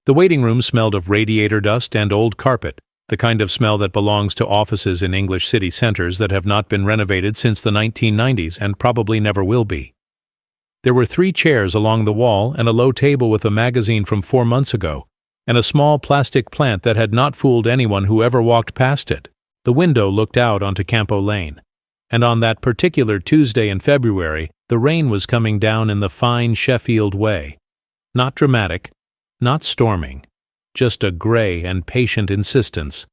The waiting room smelled of radiator dust and old carpet, the kind of smell that belongs to offices in English city centers that have not been renovated since the 1990s and probably never will be. There were 3 chairs along the wall and a low table with a magazine from 4 months ago, and a small plastic plant that had not fooled anyone who ever walked past it. The window looked out onto Campo Lane, and on that particular Tuesday in February, the rain was coming down in the fine Sheffield way. Not dramatic, not storming, just a gray and patient insistence,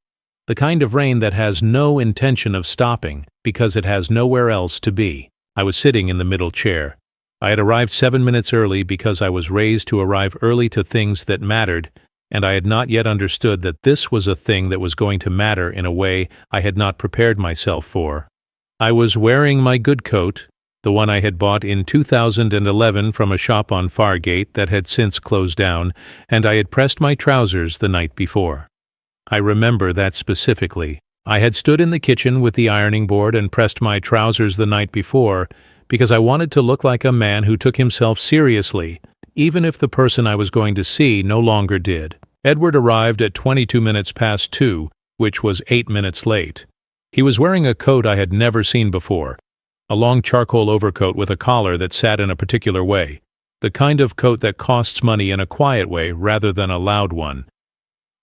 the kind of rain that has no intention of stopping because it has nowhere else to be. I was sitting in the middle chair. I had arrived 7 minutes early because I was raised to arrive early to things that mattered, and I had not yet understood that this was a thing that was going to matter in a way I had not prepared myself for. I was wearing my good coat, the one I had bought in 2011 from a shop on Fargate that had since closed down, and I had pressed my trousers the night before. I remember that specifically. I had stood in the kitchen with the ironing board and pressed my trousers the night before because I wanted to look like a man who took himself seriously, even if the person I was going to see no longer did. Edward arrived at 22 minutes past 2, which was 8 minutes late. He was wearing a coat I had never seen before, a long charcoal overcoat with a collar that sat in a particular way, the kind of coat that costs money in a quiet way rather than a loud one.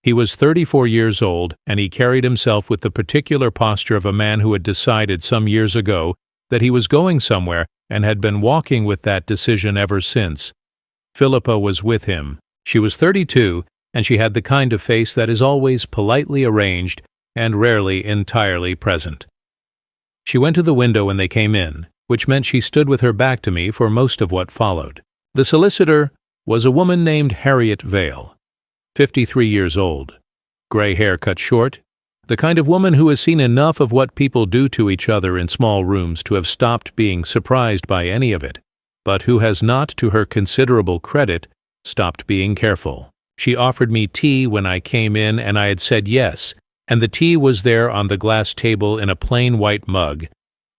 He was 34 years old, and he carried himself with the particular posture of a man who had decided some years ago that he was going somewhere and had been walking with that decision ever since. Philippa was with him. She was 32, and she had the kind of face that is always politely arranged and rarely entirely present. She went to the window when they came in, which meant she stood with her back to me for most of what followed. The solicitor was a woman named Harriet Vale, 53 years old, gray hair cut short, the kind of woman who has seen enough of what people do to each other in small rooms to have stopped being surprised by any of it, but who has not, to her considerable credit, stopped being careful. She offered me tea when I came in, and I had said yes, and the tea was there on the glass table in a plain white mug,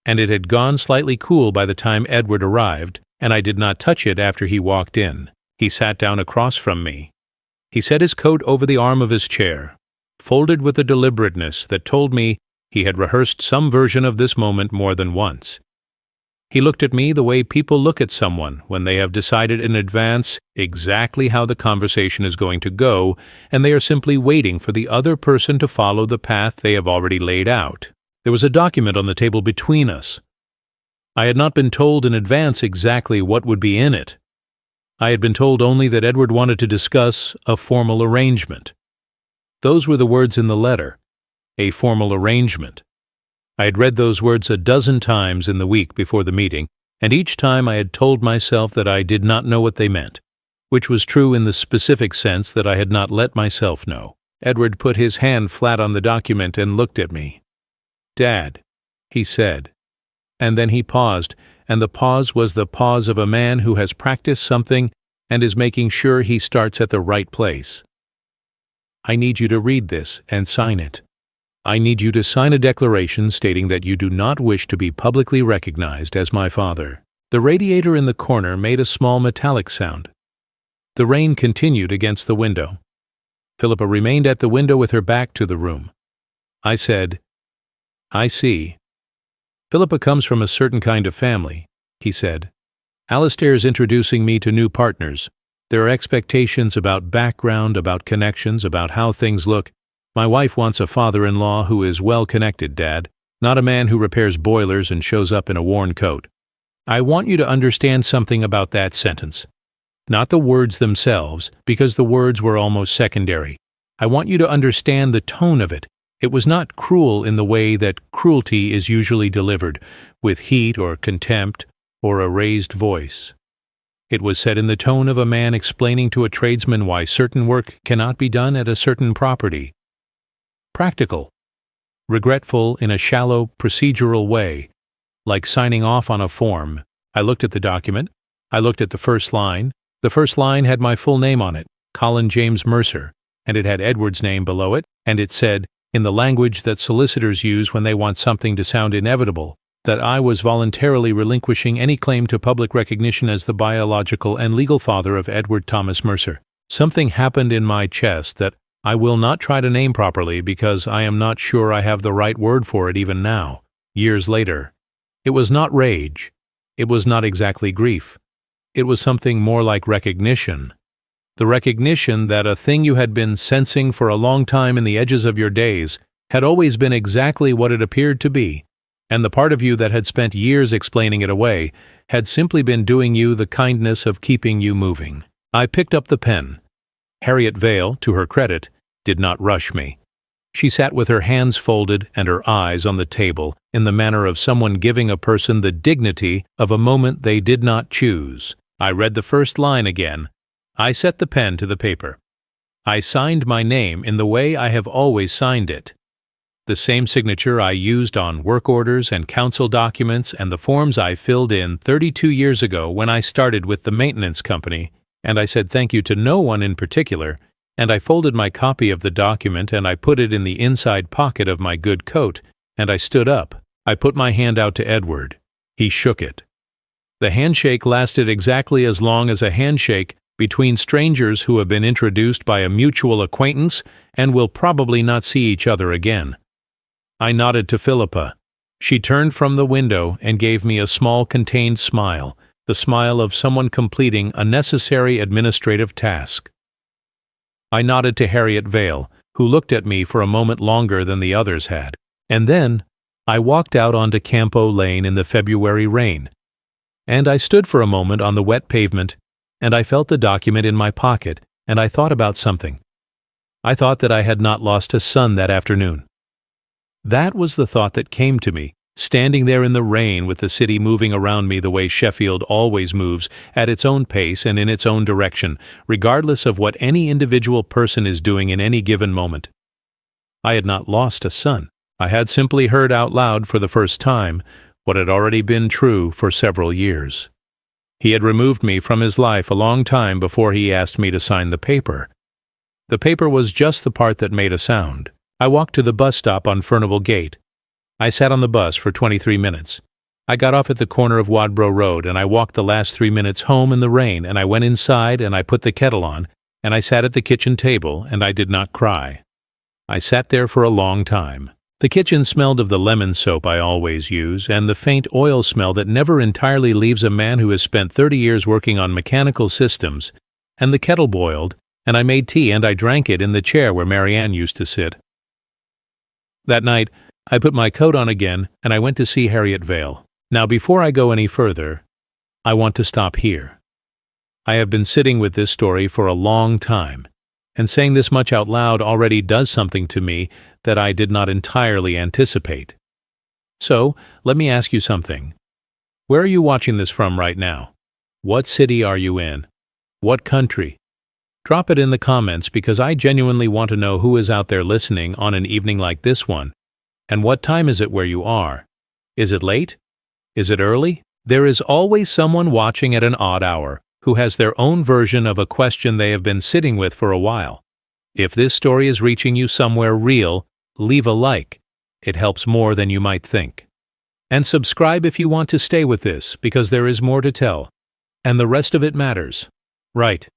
and it had gone slightly cool by the time Edward arrived, and I did not touch it after he walked in. He sat down across from me. He set his coat over the arm of his chair, folded with a deliberateness that told me he had rehearsed some version of this moment more than once. He looked at me the way people look at someone when they have decided in advance exactly how the conversation is going to go, and they are simply waiting for the other person to follow the path they have already laid out. There was a document on the table between us. I had not been told in advance exactly what would be in it. I had been told only that Edward wanted to discuss a formal arrangement. Those were the words in the letter, a formal arrangement. I had read those words a dozen times in the week before the meeting, and each time I had told myself that I did not know what they meant, which was true in the specific sense that I had not let myself know. Edward put his hand flat on the document and looked at me. "Dad," he said. And then he paused, and the pause was the pause of a man who has practiced something and is making sure he starts at the right place. "I need you to read this and sign it. I need you to sign a declaration stating that you do not wish to be publicly recognized as my father." The radiator in the corner made a small metallic sound. The rain continued against the window. Philippa remained at the window with her back to the room. I said, "I see. Philippa comes from a certain kind of family," he said. "Alistair is introducing me to new partners. There are expectations about background, about connections, about how things look. My wife wants a father-in-law who is well-connected, Dad, not a man who repairs boilers and shows up in a worn coat. I want you to understand something about that sentence. Not the words themselves, because the words were almost secondary. I want you to understand the tone of it. It was not cruel in the way that cruelty is usually delivered, with heat or contempt or a raised voice. It was said in the tone of a man explaining to a tradesman why certain work cannot be done at a certain property. Practical, regretful in a shallow, procedural way, like signing off on a form. I looked at the document. I looked at the first line. The first line had my full name on it, Colin James Mercer, and it had Edward's name below it, and it said, in the language that solicitors use when they want something to sound inevitable, that I was voluntarily relinquishing any claim to public recognition as the biological and legal father of Edward Thomas Mercer. Something happened in my chest that I will not try to name properly because I am not sure I have the right word for it even now, years later. It was not rage. It was not exactly grief. It was something more like recognition. The recognition that a thing you had been sensing for a long time in the edges of your days had always been exactly what it appeared to be, and the part of you that had spent years explaining it away had simply been doing you the kindness of keeping you moving. I picked up the pen. Harriet Vale, to her credit, did not rush me. She sat with her hands folded and her eyes on the table in the manner of someone giving a person the dignity of a moment they did not choose. I read the first line again. I set the pen to the paper. I signed my name in the way I have always signed it. The same signature I used on work orders and council documents and the forms I filled in 32 years ago when I started with the maintenance company, and I said thank you to no one in particular, and I folded my copy of the document and I put it in the inside pocket of my good coat, and I stood up. I put my hand out to Edward. He shook it. The handshake lasted exactly as long as a handshake between strangers who have been introduced by a mutual acquaintance and will probably not see each other again. I nodded to Philippa. She turned from the window and gave me a small contained smile, the smile of someone completing a necessary administrative task. I nodded to Harriet Vale, who looked at me for a moment longer than the others had, and then I walked out onto Campo Lane in the February rain. And I stood for a moment on the wet pavement, and I felt the document in my pocket, and I thought about something. I thought that I had not lost a son that afternoon. That was the thought that came to me, standing there in the rain with the city moving around me the way Sheffield always moves, at its own pace and in its own direction, regardless of what any individual person is doing in any given moment. I had not lost a son. I had simply heard out loud for the first time what had already been true for several years. He had removed me from his life a long time before he asked me to sign the paper. The paper was just the part that made a sound. I walked to the bus stop on Furnival Gate. I sat on the bus for 23 minutes. I got off at the corner of Wadborough Road, and I walked the last 3 minutes home in the rain, and I went inside, and I put the kettle on, and I sat at the kitchen table, and I did not cry. I sat there for a long time. The kitchen smelled of the lemon soap I always use, and the faint oil smell that never entirely leaves a man who has spent 30 years working on mechanical systems, and the kettle boiled, and I made tea, and I drank it in the chair where Marianne used to sit. That night, I put my coat on again, and I went to see Harriet Vale. Now, before I go any further, I want to stop here. I have been sitting with this story for a long time, and saying this much out loud already does something to me that I did not entirely anticipate. So, let me ask you something. Where are you watching this from right now? What city are you in? What country? Drop it in the comments because I genuinely want to know who is out there listening on an evening like this one. And what time is it where you are? Is it late? Is it early? There is always someone watching at an odd hour who has their own version of a question they have been sitting with for a while. If this story is reaching you somewhere real, leave a like. It helps more than you might think. And subscribe if you want to stay with this because there is more to tell. And the rest of it matters. Right.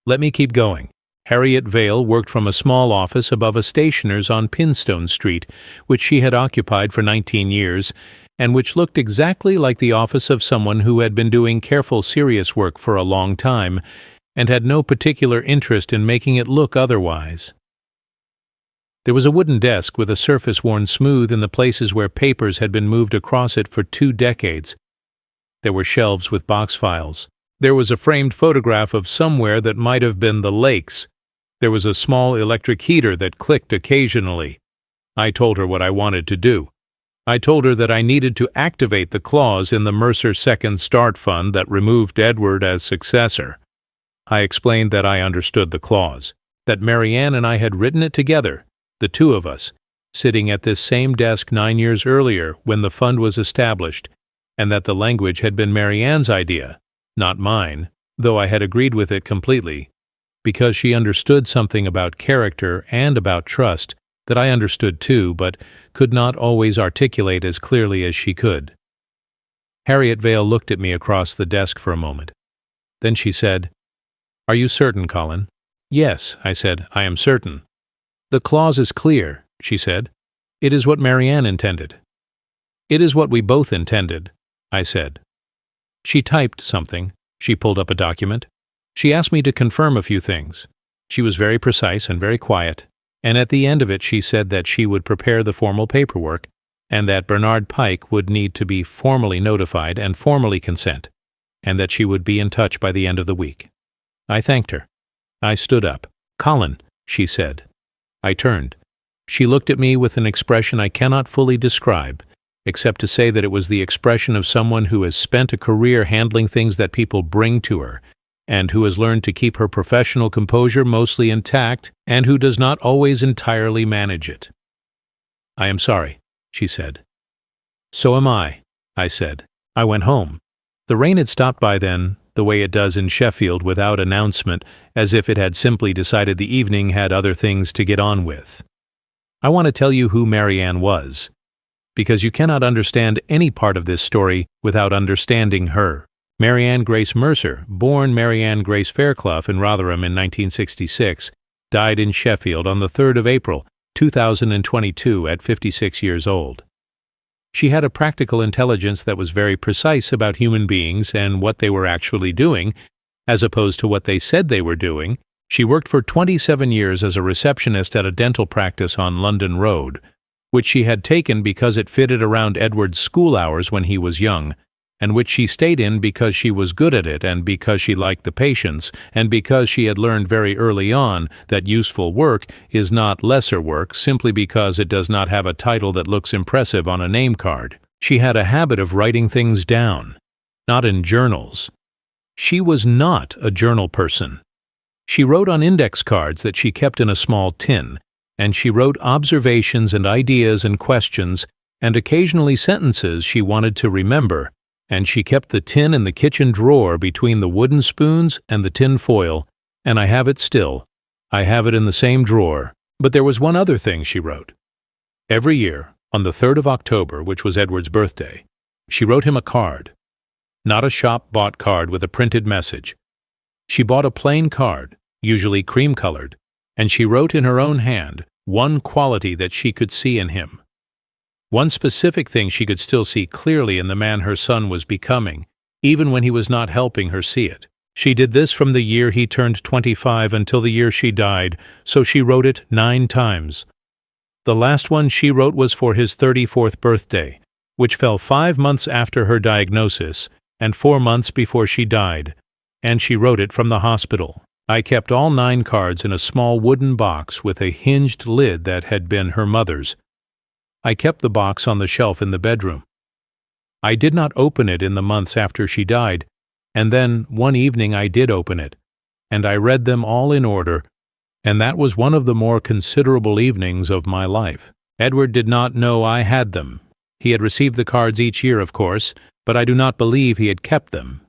Let me keep going. Harriet Vale worked from a small office above a stationer's on Pinstone Street, which she had occupied for 19 years, and which looked exactly like the office of someone who had been doing careful, serious work for a long time, and had no particular interest in making it look otherwise. There was a wooden desk with a surface worn smooth in the places where papers had been moved across it for 2 decades. There were shelves with box files. There was a framed photograph of somewhere that might have been the lakes. There was a small electric heater that clicked occasionally. I told her what I wanted to do. I told her that I needed to activate the clause in the Mercer Second Start Fund that removed Edward as successor. I explained that I understood the clause, that Marianne and I had written it together, the two of us, sitting at this same desk 9 years earlier when the fund was established, and that the language had been Marianne's idea, not mine, though I had agreed with it completely, because she understood something about character and about trust that I understood too, but could not always articulate as clearly as she could. Harriet Vale looked at me across the desk for a moment. Then she said, "Are you certain, Colin? Yes, I said, I am certain. The clause is clear, she said. It is what Marianne intended. It is what we both intended, I said. She typed something. She pulled up a document. She asked me to confirm a few things. She was very precise and very quiet, and at the end of it she said that she would prepare the formal paperwork and that Bernard Pike would need to be formally notified and formally consent, and that she would be in touch by the end of the week. I thanked her. I stood up. "Colin," she said. I turned. She looked at me with an expression I cannot fully describe, except to say that it was the expression of someone who has spent a career handling things that people bring to her, and who has learned to keep her professional composure mostly intact, and who does not always entirely manage it. "I am sorry," she said. "So am I said. I went home. The rain had stopped by then, the way it does in Sheffield without announcement, as if it had simply decided the evening had other things to get on with. I want to tell you who Marianne was, because you cannot understand any part of this story without understanding her. Marianne Grace Mercer, born Marianne Grace Fairclough in Rotherham in 1966, died in Sheffield on the 3rd of April, 2022 at 56 years old. She had a practical intelligence that was very precise about human beings and what they were actually doing, as opposed to what they said they were doing. She worked for 27 years as a receptionist at a dental practice on London Road, which she had taken because it fitted around Edward's school hours when he was young, and which she stayed in because she was good at it and because she liked the patients, and because she had learned very early on that useful work is not lesser work simply because it does not have a title that looks impressive on a name card. She had a habit of writing things down, not in journals. She was not a journal person. She wrote on index cards that she kept in a small tin, and she wrote observations and ideas and questions, and occasionally sentences she wanted to remember, and she kept the tin in the kitchen drawer between the wooden spoons and the tin foil, and I have it still. I have it in the same drawer. But there was one other thing she wrote. Every year, on the 3rd of October, which was Edward's birthday, she wrote him a card. Not a shop-bought card with a printed message. She bought a plain card, usually cream-colored, and she wrote in her own hand one quality that she could see in him. One specific thing she could still see clearly in the man her son was becoming, even when he was not helping her see it. She did this from the year he turned 25 until the year she died, so she wrote it 9 times. The last one she wrote was for his 34th birthday, which fell 5 months after her diagnosis and 4 months before she died, and she wrote it from the hospital. I kept all 9 cards in a small wooden box with a hinged lid that had been her mother's. I kept the box on the shelf in the bedroom. I did not open it in the months after she died, and then one evening I did open it, and I read them all in order, and that was one of the more considerable evenings of my life. Edward did not know I had them. He had received the cards each year, of course, but I do not believe he had kept them.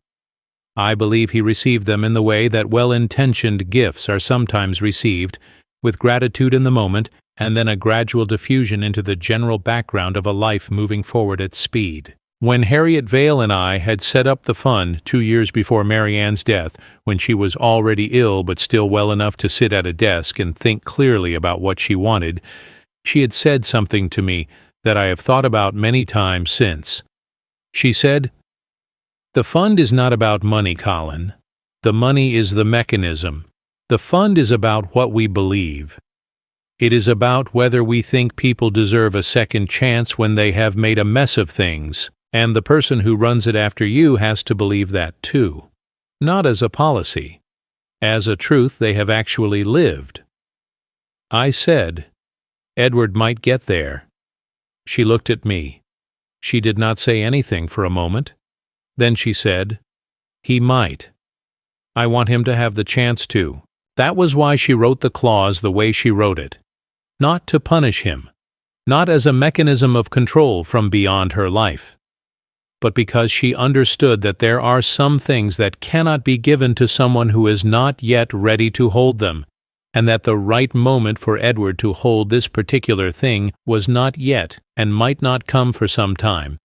I believe he received them in the way that well-intentioned gifts are sometimes received, with gratitude in the moment, and then a gradual diffusion into the general background of a life moving forward at speed. When Harriet Vale and I had set up the fund 2 years before Marianne's death, when she was already ill but still well enough to sit at a desk and think clearly about what she wanted, she had said something to me that I have thought about many times since. She said, "The fund is not about money, Colin. The money is the mechanism. The fund is about what we believe. It is about whether we think people deserve a second chance when they have made a mess of things, and the person who runs it after you has to believe that too. Not as a policy, as a truth they have actually lived." I said, "Edward might get there." She looked at me. She did not say anything for a moment. Then she said, "He might. I want him to have the chance to." That was why she wrote the clause the way she wrote it. Not to punish him, not as a mechanism of control from beyond her life, but because she understood that there are some things that cannot be given to someone who is not yet ready to hold them, and that the right moment for Edward to hold this particular thing was not yet and might not come for some time,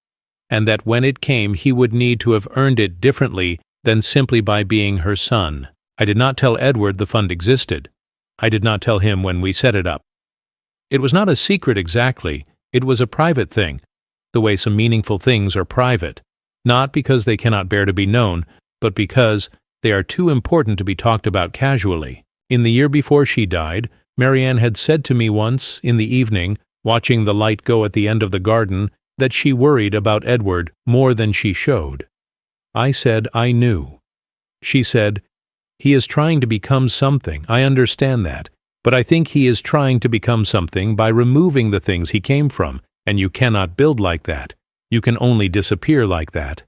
and that when it came he would need to have earned it differently than simply by being her son. I did not tell Edward the fund existed. I did not tell him when we set it up. It was not a secret exactly, it was a private thing, the way some meaningful things are private, not because they cannot bear to be known, but because they are too important to be talked about casually. In the year before she died, Marianne had said to me once, in the evening, watching the light go at the end of the garden, that she worried about Edward more than she showed. I said I knew. She said, "He is trying to become something, I understand that, but I think he is trying to become something by removing the things he came from, and you cannot build like that. You can only disappear like that."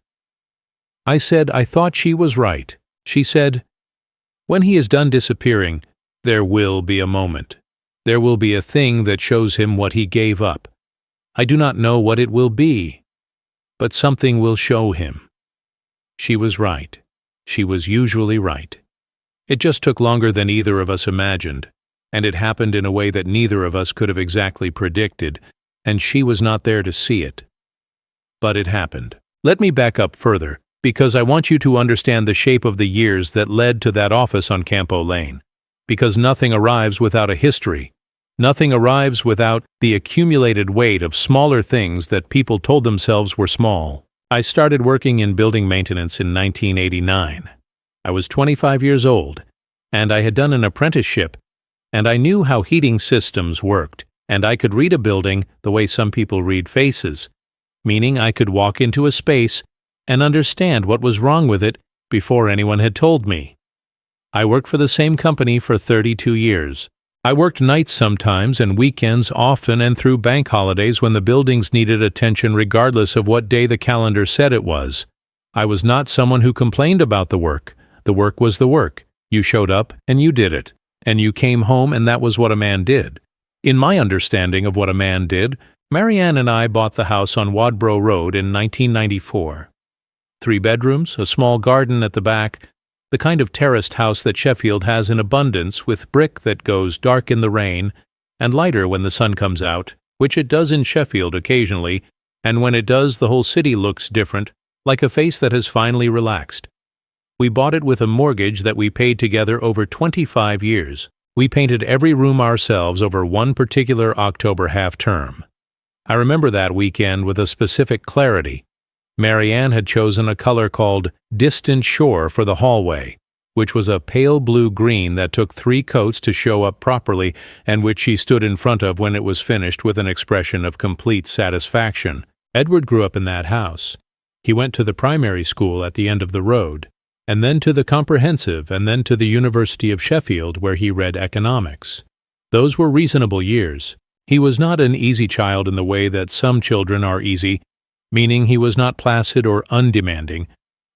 I said I thought she was right. She said, "When he is done disappearing, there will be a moment. There will be a thing that shows him what he gave up. I do not know what it will be, but something will show him." She was right. She was usually right. It just took longer than either of us imagined, and it happened in a way that neither of us could have exactly predicted, and she was not there to see it. But it happened. Let me back up further, because I want you to understand the shape of the years that led to that office on Campo Lane. Because nothing arrives without a history. Nothing arrives without the accumulated weight of smaller things that people told themselves were small. I started working in building maintenance in 1989. I was 25 years old, and I had done an apprenticeship, and I knew how heating systems worked, and I could read a building the way some people read faces, meaning I could walk into a space and understand what was wrong with it before anyone had told me. I worked for the same company for 32 years. I worked nights sometimes and weekends often and through bank holidays when the buildings needed attention regardless of what day the calendar said it was. I was not someone who complained about the work. The work was the work. You showed up and you did it. And you came home and that was what a man did. In my understanding of what a man did, Marianne and I bought the house on Wadborough Road in 1994. 3 bedrooms, a small garden at the back, the kind of terraced house that Sheffield has in abundance, with brick that goes dark in the rain and lighter when the sun comes out, which it does in Sheffield occasionally, and when it does the whole city looks different, like a face that has finally relaxed. We bought it with a mortgage that we paid together over 25 years. We painted every room ourselves over one particular October half-term. I remember that weekend with a specific clarity. Marianne had chosen a color called Distant Shore for the hallway, which was a pale blue-green that took 3 coats to show up properly and which she stood in front of when it was finished with an expression of complete satisfaction. Edward grew up in that house. He went to the primary school at the end of the road, and then to the comprehensive, and then to the University of Sheffield where he read economics. Those were reasonable years. He was not an easy child in the way that some children are easy, meaning he was not placid or undemanding,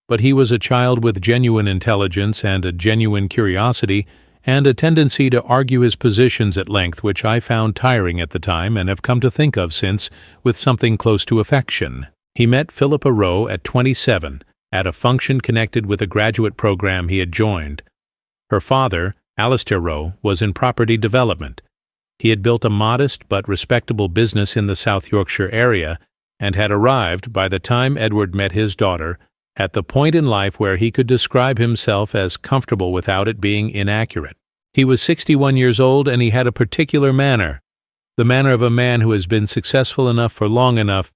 but he was a child with genuine intelligence and a genuine curiosity and a tendency to argue his positions at length, which I found tiring at the time and have come to think of since with something close to affection. He met Philippa Rowe at 27 at a function connected with a graduate program he had joined. Her father, Alistair Rowe, was in property development. He had built a modest but respectable business in the South Yorkshire area and had arrived, by the time Edward met his daughter, at the point in life where he could describe himself as comfortable without it being inaccurate. He was 61 years old and he had a particular manner, the manner of a man who has been successful enough for long enough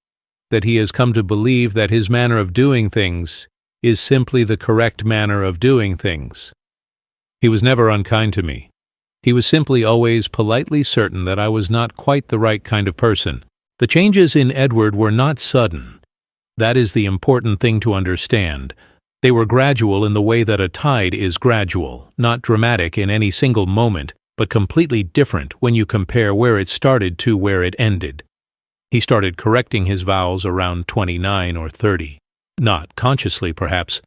that he has come to believe that his manner of doing things is simply the correct manner of doing things. He was never unkind to me. He was simply always politely certain that I was not quite the right kind of person. The changes in Edward were not sudden. That is the important thing to understand. They were gradual in the way that a tide is gradual, not dramatic in any single moment, but completely different when you compare where it started to where it ended. He started correcting his vowels around 29 or 30. Not consciously, perhaps,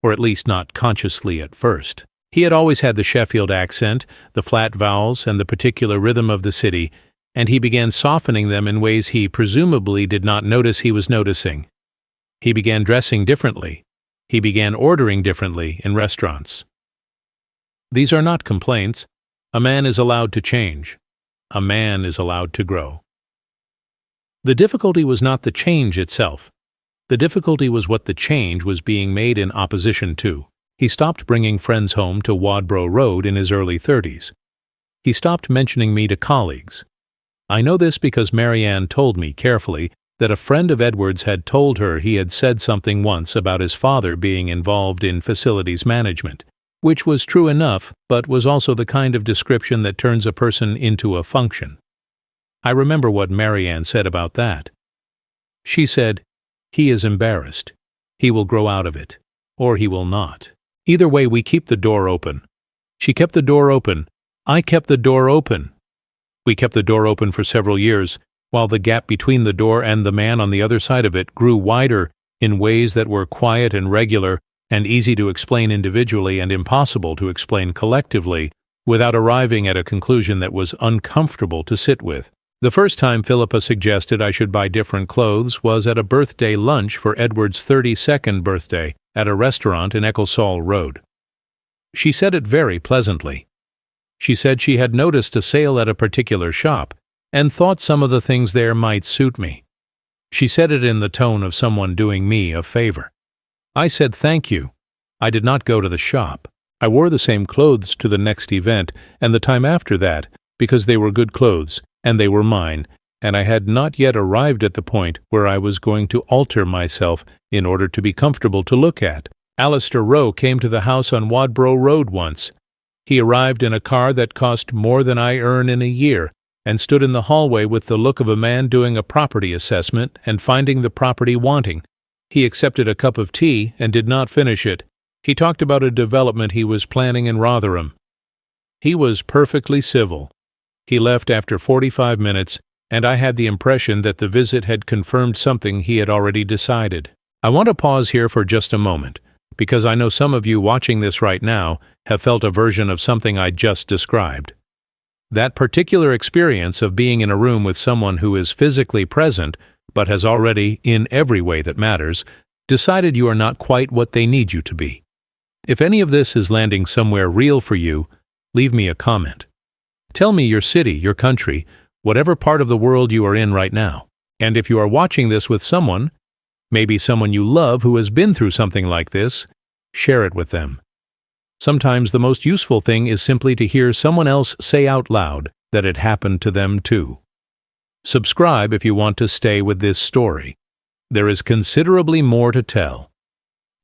or at least not consciously at first. He had always had the Sheffield accent, the flat vowels, and the particular rhythm of the city, and he began softening them in ways he presumably did not notice he was noticing. He began dressing differently. He began ordering differently in restaurants. These are not complaints. A man is allowed to change. A man is allowed to grow. The difficulty was not the change itself. The difficulty was what the change was being made in opposition to. He stopped bringing friends home to Wadborough Road in his early 30s. He stopped mentioning me to colleagues. I know this because Marianne told me carefully that a friend of Edward's had told her he had said something once about his father being involved in facilities management, which was true enough, but was also the kind of description that turns a person into a function. I remember what Marianne said about that. She said, "He is embarrassed. He will grow out of it, or he will not. Either way, we keep the door open." She kept the door open. I kept the door open. We kept the door open for several years, while the gap between the door and the man on the other side of it grew wider in ways that were quiet and regular and easy to explain individually and impossible to explain collectively without arriving at a conclusion that was uncomfortable to sit with. The first time Philippa suggested I should buy different clothes was at a birthday lunch for Edward's 32nd birthday at a restaurant in Ecclesall Road. She said it very pleasantly. She said she had noticed a sale at a particular shop and thought some of the things there might suit me. She said it in the tone of someone doing me a favor. I said thank you. I did not go to the shop. I wore the same clothes to the next event and the time after that because they were good clothes and they were mine, and I had not yet arrived at the point where I was going to alter myself in order to be comfortable to look at. Alistair Rowe came to the house on Wadborough Road once. He arrived in a car that cost more than I earn in a year, and stood in the hallway with the look of a man doing a property assessment and finding the property wanting. He accepted a cup of tea and did not finish it. He talked about a development he was planning in Rotherham. He was perfectly civil. He left after 45 minutes, and I had the impression that the visit had confirmed something he had already decided. I want to pause here for just a moment, because I know some of you watching this right now have felt a version of something I just described. That particular experience of being in a room with someone who is physically present, but has already, in every way that matters, decided you are not quite what they need you to be. If any of this is landing somewhere real for you, leave me a comment. Tell me your city, your country, whatever part of the world you are in right now. And if you are watching this with someone, maybe someone you love who has been through something like this, share it with them. Sometimes the most useful thing is simply to hear someone else say out loud that it happened to them too. Subscribe if you want to stay with this story. There is considerably more to tell.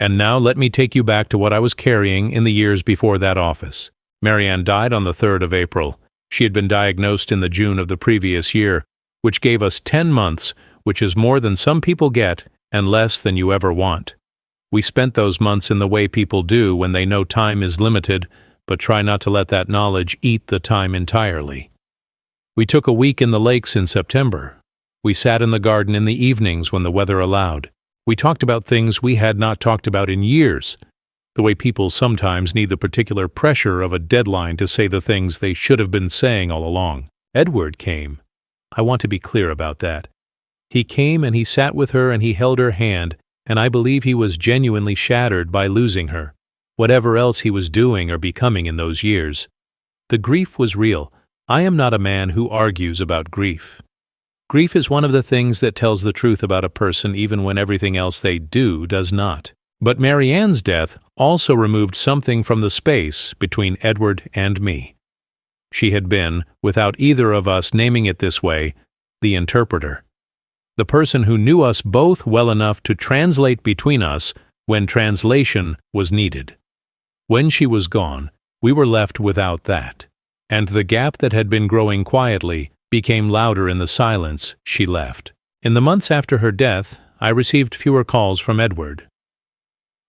And now let me take you back to what I was carrying in the years before that office. Marianne died on the 3rd of April. She had been diagnosed in the June of the previous year, which gave us 10 months, which is more than some people get and less than you ever want. We spent those months in the way people do when they know time is limited, but try not to let that knowledge eat the time entirely. We took a week in the lakes in September. We sat in the garden in the evenings when the weather allowed. We talked about things we had not talked about in years, the way people sometimes need the particular pressure of a deadline to say the things they should have been saying all along. Edward came. I want to be clear about that. He came and he sat with her and he held her hand, and I believe he was genuinely shattered by losing her, whatever else he was doing or becoming in those years. The grief was real. I am not a man who argues about grief. Grief is one of the things that tells the truth about a person even when everything else they do does not. But Marianne's death also removed something from the space between Edward and me. She had been, without either of us naming it this way, the interpreter. The person who knew us both well enough to translate between us when translation was needed. When she was gone, we were left without that, and the gap that had been growing quietly became louder in the silence she left. In the months after her death, I received fewer calls from Edward.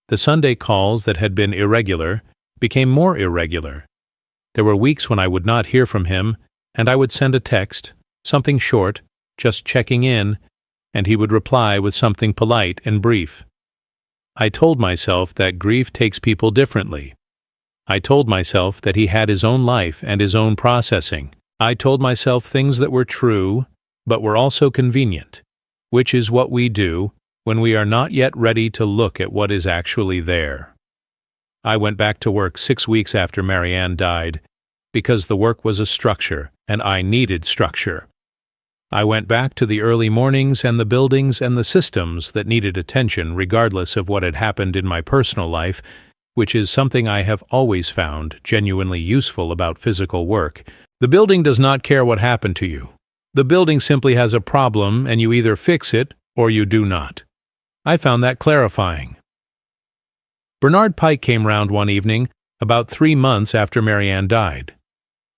The Sunday calls that had been irregular became more irregular. There were weeks when I would not hear from him, and I would send a text, something short, just checking in, and he would reply with something polite and brief. I told myself that grief takes people differently. I told myself that he had his own life and his own processing. I told myself things that were true, but were also convenient, which is what we do when we are not yet ready to look at what is actually there. I went back to work 6 weeks after Marianne died, because the work was a structure, and I needed structure. I went back to the early mornings and the buildings and the systems that needed attention regardless of what had happened in my personal life, which is something I have always found genuinely useful about physical work. The building does not care what happened to you. The building simply has a problem, and you either fix it or you do not. I found that clarifying. Bernard Pike came round one evening, about 3 months after Marianne died.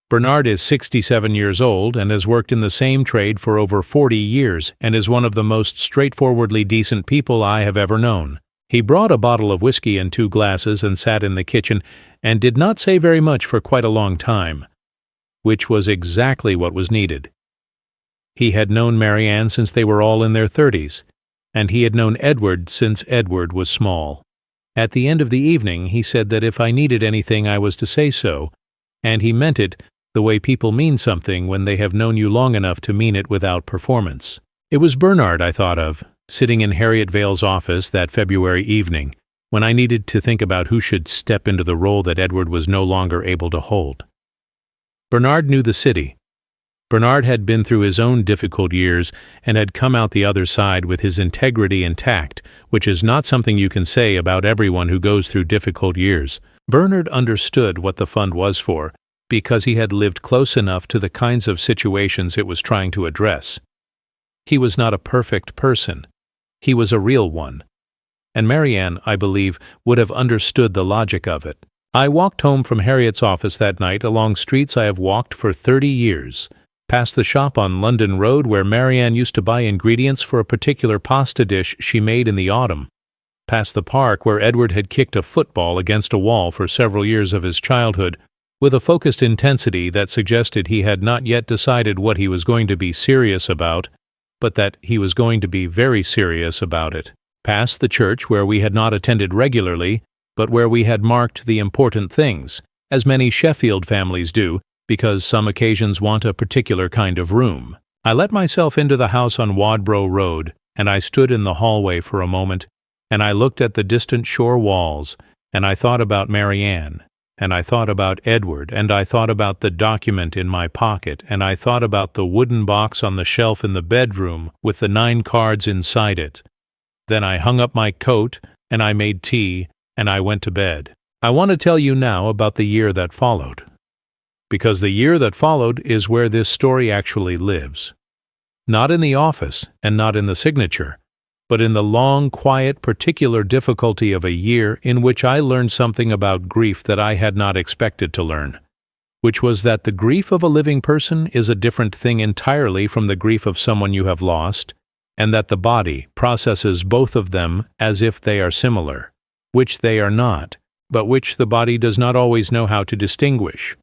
Bernard is 67 years old and has worked in the same trade for over 40 years and is one of the most straightforwardly decent people I have ever known. He brought a bottle of whiskey and 2 glasses and sat in the kitchen and did not say very much for quite a long time, which was exactly what was needed. He had known Marianne since they were all in their 30s, and he had known Edward since Edward was small. At the end of the evening, he said that if I needed anything I was to say so, and he meant it the way people mean something when they have known you long enough to mean it without performance. It was Bernard I thought of, sitting in Harriet Vale's office that February evening, when I needed to think about who should step into the role that Edward was no longer able to hold. Bernard knew the city. Bernard had been through his own difficult years and had come out the other side with his integrity intact, which is not something you can say about everyone who goes through difficult years. Bernard understood what the fund was for, because he had lived close enough to the kinds of situations it was trying to address. He was not a perfect person. He was a real one. And Marianne, I believe, would have understood the logic of it. I walked home from Harriet's office that night along streets I have walked for 30 years. Past the shop on London Road where Marianne used to buy ingredients for a particular pasta dish she made in the autumn. Past the park where Edward had kicked a football against a wall for several years of his childhood, with a focused intensity that suggested he had not yet decided what he was going to be serious about, but that he was going to be very serious about it. Past the church where we had not attended regularly, but where we had marked the important things, as many Sheffield families do, because some occasions want a particular kind of room. I let myself into the house on Wadborough Road, and I stood in the hallway for a moment, and I looked at the distant shore walls, and I thought about Marianne, and I thought about Edward, and I thought about the document in my pocket, and I thought about the wooden box on the shelf in the bedroom with the 9 cards inside it. Then I hung up my coat, and I made tea, and I went to bed. I want to tell you now about the year that followed, because the year that followed is where this story actually lives. Not in the office and not in the signature, but in the long, quiet, particular difficulty of a year in which I learned something about grief that I had not expected to learn, which was that the grief of a living person is a different thing entirely from the grief of someone you have lost, and that the body processes both of them as if they are similar, which they are not, but which the body does not always know how to distinguish.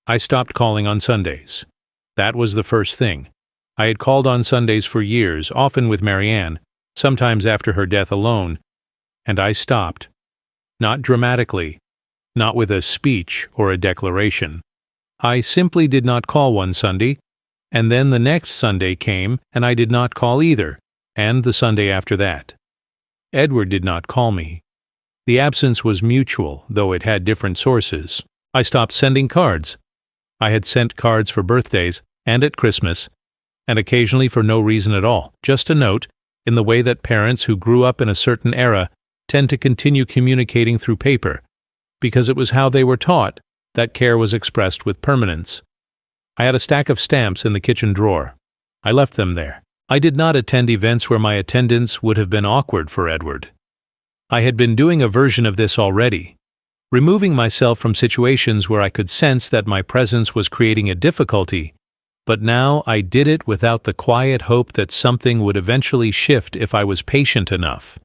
I stopped calling on Sundays. That was the first thing. I had called on Sundays for years, often with Marianne, sometimes after her death alone, and I stopped. Not dramatically, not with a speech or a declaration. I simply did not call one Sunday, and then the next Sunday came and I did not call either, and the Sunday after that. Edward did not call me. The absence was mutual, though it had different sources. I stopped sending cards. I had sent cards for birthdays and at Christmas, and occasionally for no reason at all, just a note, in the way that parents who grew up in a certain era tend to continue communicating through paper, because it was how they were taught that care was expressed with permanence. I had a stack of stamps in the kitchen drawer. I left them there. I did not attend events where my attendance would have been awkward for Edward. I had been doing a version of this already, removing myself from situations where I could sense that my presence was creating a difficulty, but now I did it without the quiet hope that something would eventually shift if I was patient enough.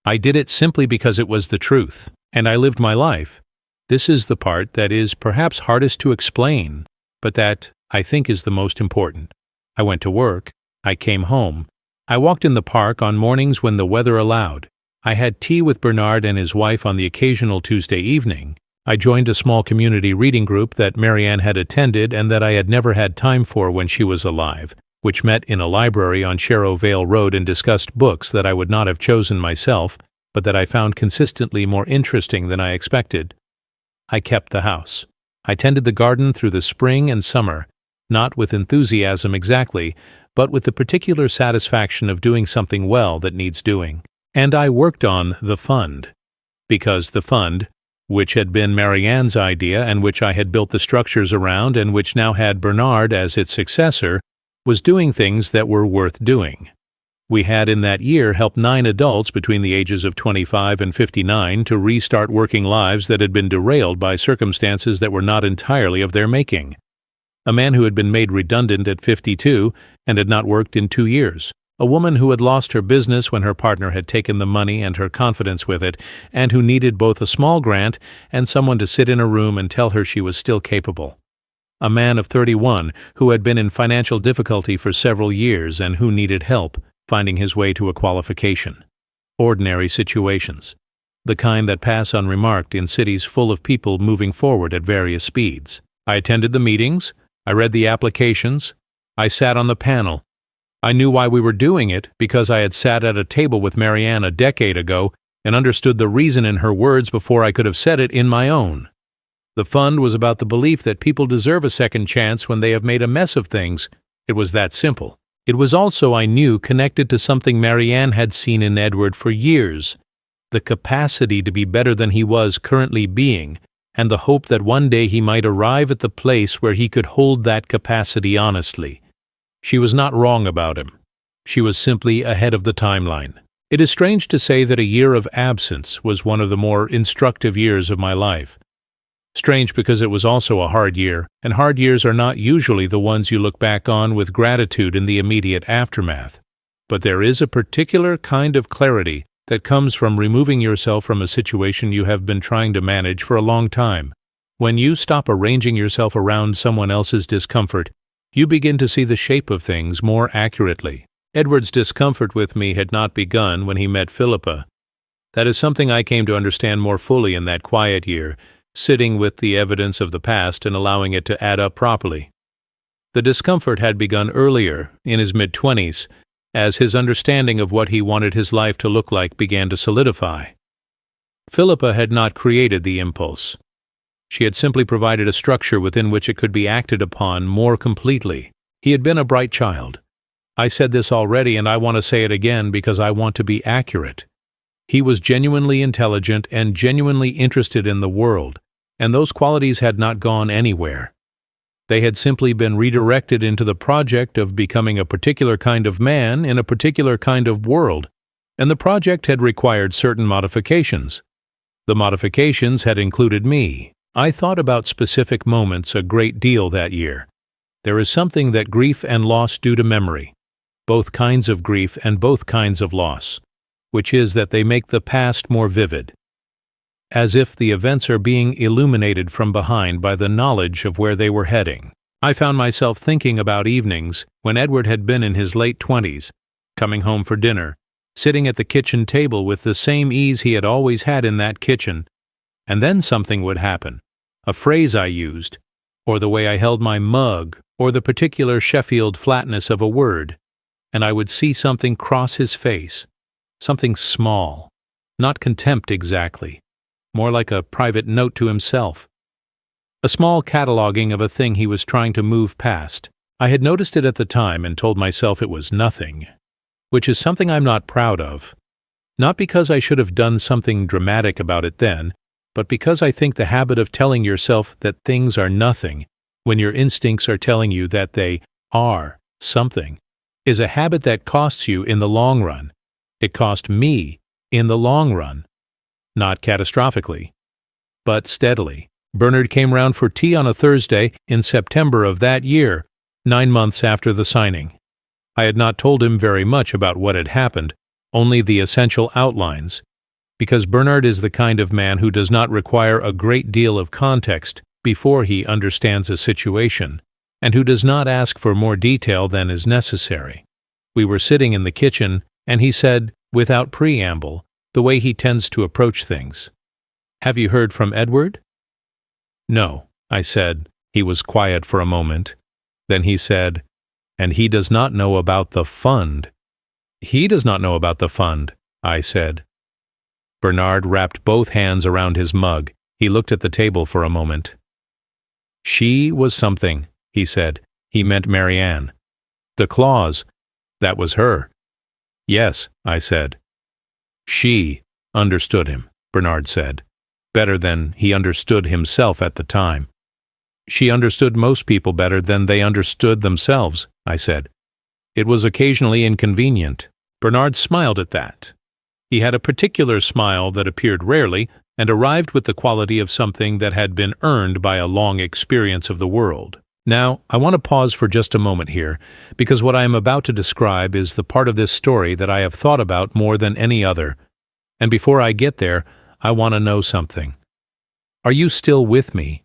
I did it simply because it was the truth, and I lived my life. This is the part that is perhaps hardest to explain, but that, I think, is the most important. I went to work. I came home. I walked in the park on mornings when the weather allowed. I had tea with Bernard and his wife on the occasional Tuesday evening. I joined a small community reading group that Marianne had attended and that I had never had time for when she was alive, which met in a library on Sharrow Vale Road and discussed books that I would not have chosen myself, but that I found consistently more interesting than I expected. I kept the house. I tended the garden through the spring and summer, not with enthusiasm exactly, but with the particular satisfaction of doing something well that needs doing. And I worked on the fund. because the fund, which had been Marianne's idea and which I had built the structures around and which now had Bernard as its successor, was doing things that were worth doing. We had in that year helped 9 adults between the ages of 25 and 59 to restart working lives that had been derailed by circumstances that were not entirely of their making. A man who had been made redundant at 52 and had not worked in 2 years. A woman who had lost her business when her partner had taken the money and her confidence with it, and who needed both a small grant and someone to sit in a room and tell her she was still capable. A man of 31 who had been in financial difficulty for several years and who needed help finding his way to a qualification. Ordinary situations, the kind that pass unremarked in cities full of people moving forward at various speeds. I attended the meetings, I read the applications, I sat on the panel. I knew why we were doing it because I had sat at a table with Marianne a decade ago and understood the reason in her words before I could have said it in my own. The fund was about the belief that people deserve a second chance when they have made a mess of things. It was that simple. It was also, I knew, connected to something Marianne had seen in Edward for years, the capacity to be better than he was currently being, and the hope that one day he might arrive at the place where he could hold that capacity honestly. She was not wrong about him. She was simply ahead of the timeline. It is strange to say that a year of absence was one of the more instructive years of my life. Strange because it was also a hard year, and hard years are not usually the ones you look back on with gratitude in the immediate aftermath. But there is a particular kind of clarity that comes from removing yourself from a situation you have been trying to manage for a long time. When you stop arranging yourself around someone else's discomfort, you begin to see the shape of things more accurately. Edward's discomfort with me had not begun when he met Philippa. That is something I came to understand more fully in that quiet year, sitting with the evidence of the past and allowing it to add up properly. The discomfort had begun earlier, in his mid-20s, as his understanding of what he wanted his life to look like began to solidify. Philippa had not created the impulse. She had simply provided a structure within which it could be acted upon more completely. He had been a bright child. I said this already, and I want to say it again because I want to be accurate. He was genuinely intelligent and genuinely interested in the world, and those qualities had not gone anywhere. They had simply been redirected into the project of becoming a particular kind of man in a particular kind of world, and the project had required certain modifications. The modifications had included me. I thought about specific moments a great deal that year. There is something that grief and loss do to memory, both kinds of grief and both kinds of loss, which is that they make the past more vivid, as if the events are being illuminated from behind by the knowledge of where they were heading. I found myself thinking about evenings when Edward had been in his late 20s, coming home for dinner, sitting at the kitchen table with the same ease he had always had in that kitchen, and then something would happen, a phrase I used, or the way I held my mug, or the particular Sheffield flatness of a word, and I would see something cross his face, something small, not contempt exactly, more like a private note to himself. A small cataloging of a thing he was trying to move past. I had noticed it at the time and told myself it was nothing, which is something I'm not proud of. Not because I should have done something dramatic about it then, but because I think the habit of telling yourself that things are nothing, when your instincts are telling you that they are something, is a habit that costs you in the long run. It cost me in the long run. Not catastrophically, but steadily. Bernard came round for tea on a Thursday in September of that year, 9 months after the signing. I had not told him very much about what had happened, only the essential outlines, because Bernard is the kind of man who does not require a great deal of context before he understands a situation, and who does not ask for more detail than is necessary. We were sitting in the kitchen, and he said, without preamble, the way he tends to approach things, "Have you heard from Edward?" "No," I said. He was quiet for a moment. Then he said, "And he does not know about the fund." "He does not know about the fund," I said. Bernard wrapped both hands around his mug. He looked at the table for a moment. "She was something," he said. He meant Marianne. "The clause, that was her." "Yes," I said. She understood him. Bernard said, better than he understood himself at the time. She understood most people better than they understood themselves, I said. It was occasionally inconvenient. Bernard smiled at that. He had a particular smile that appeared rarely and arrived with the quality of something that had been earned by a long experience of the world. Now, I want to pause for just a moment here, because what I am about to describe is the part of this story that I have thought about more than any other. And before I get there, I want to know something. Are you still with me?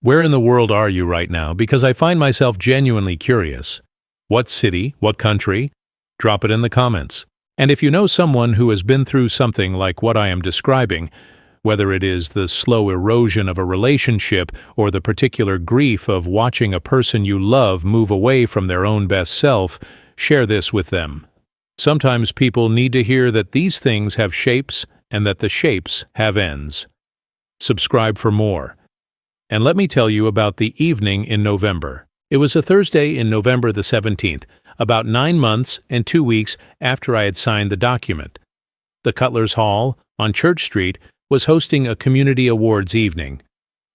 Where in the world are you right now? Because I find myself genuinely curious. What city? What country? Drop it in the comments. And if you know someone who has been through something like what I am describing, whether it is the slow erosion of a relationship or the particular grief of watching a person you love move away from their own best self, share this with them. Sometimes people need to hear that these things have shapes and that the shapes have ends. Subscribe for more. And let me tell you about the evening in November. It was a Thursday in November the 17th, about 9 months and 2 weeks after I had signed the document. The Cutler's Hall on Church Street was hosting a community awards evening.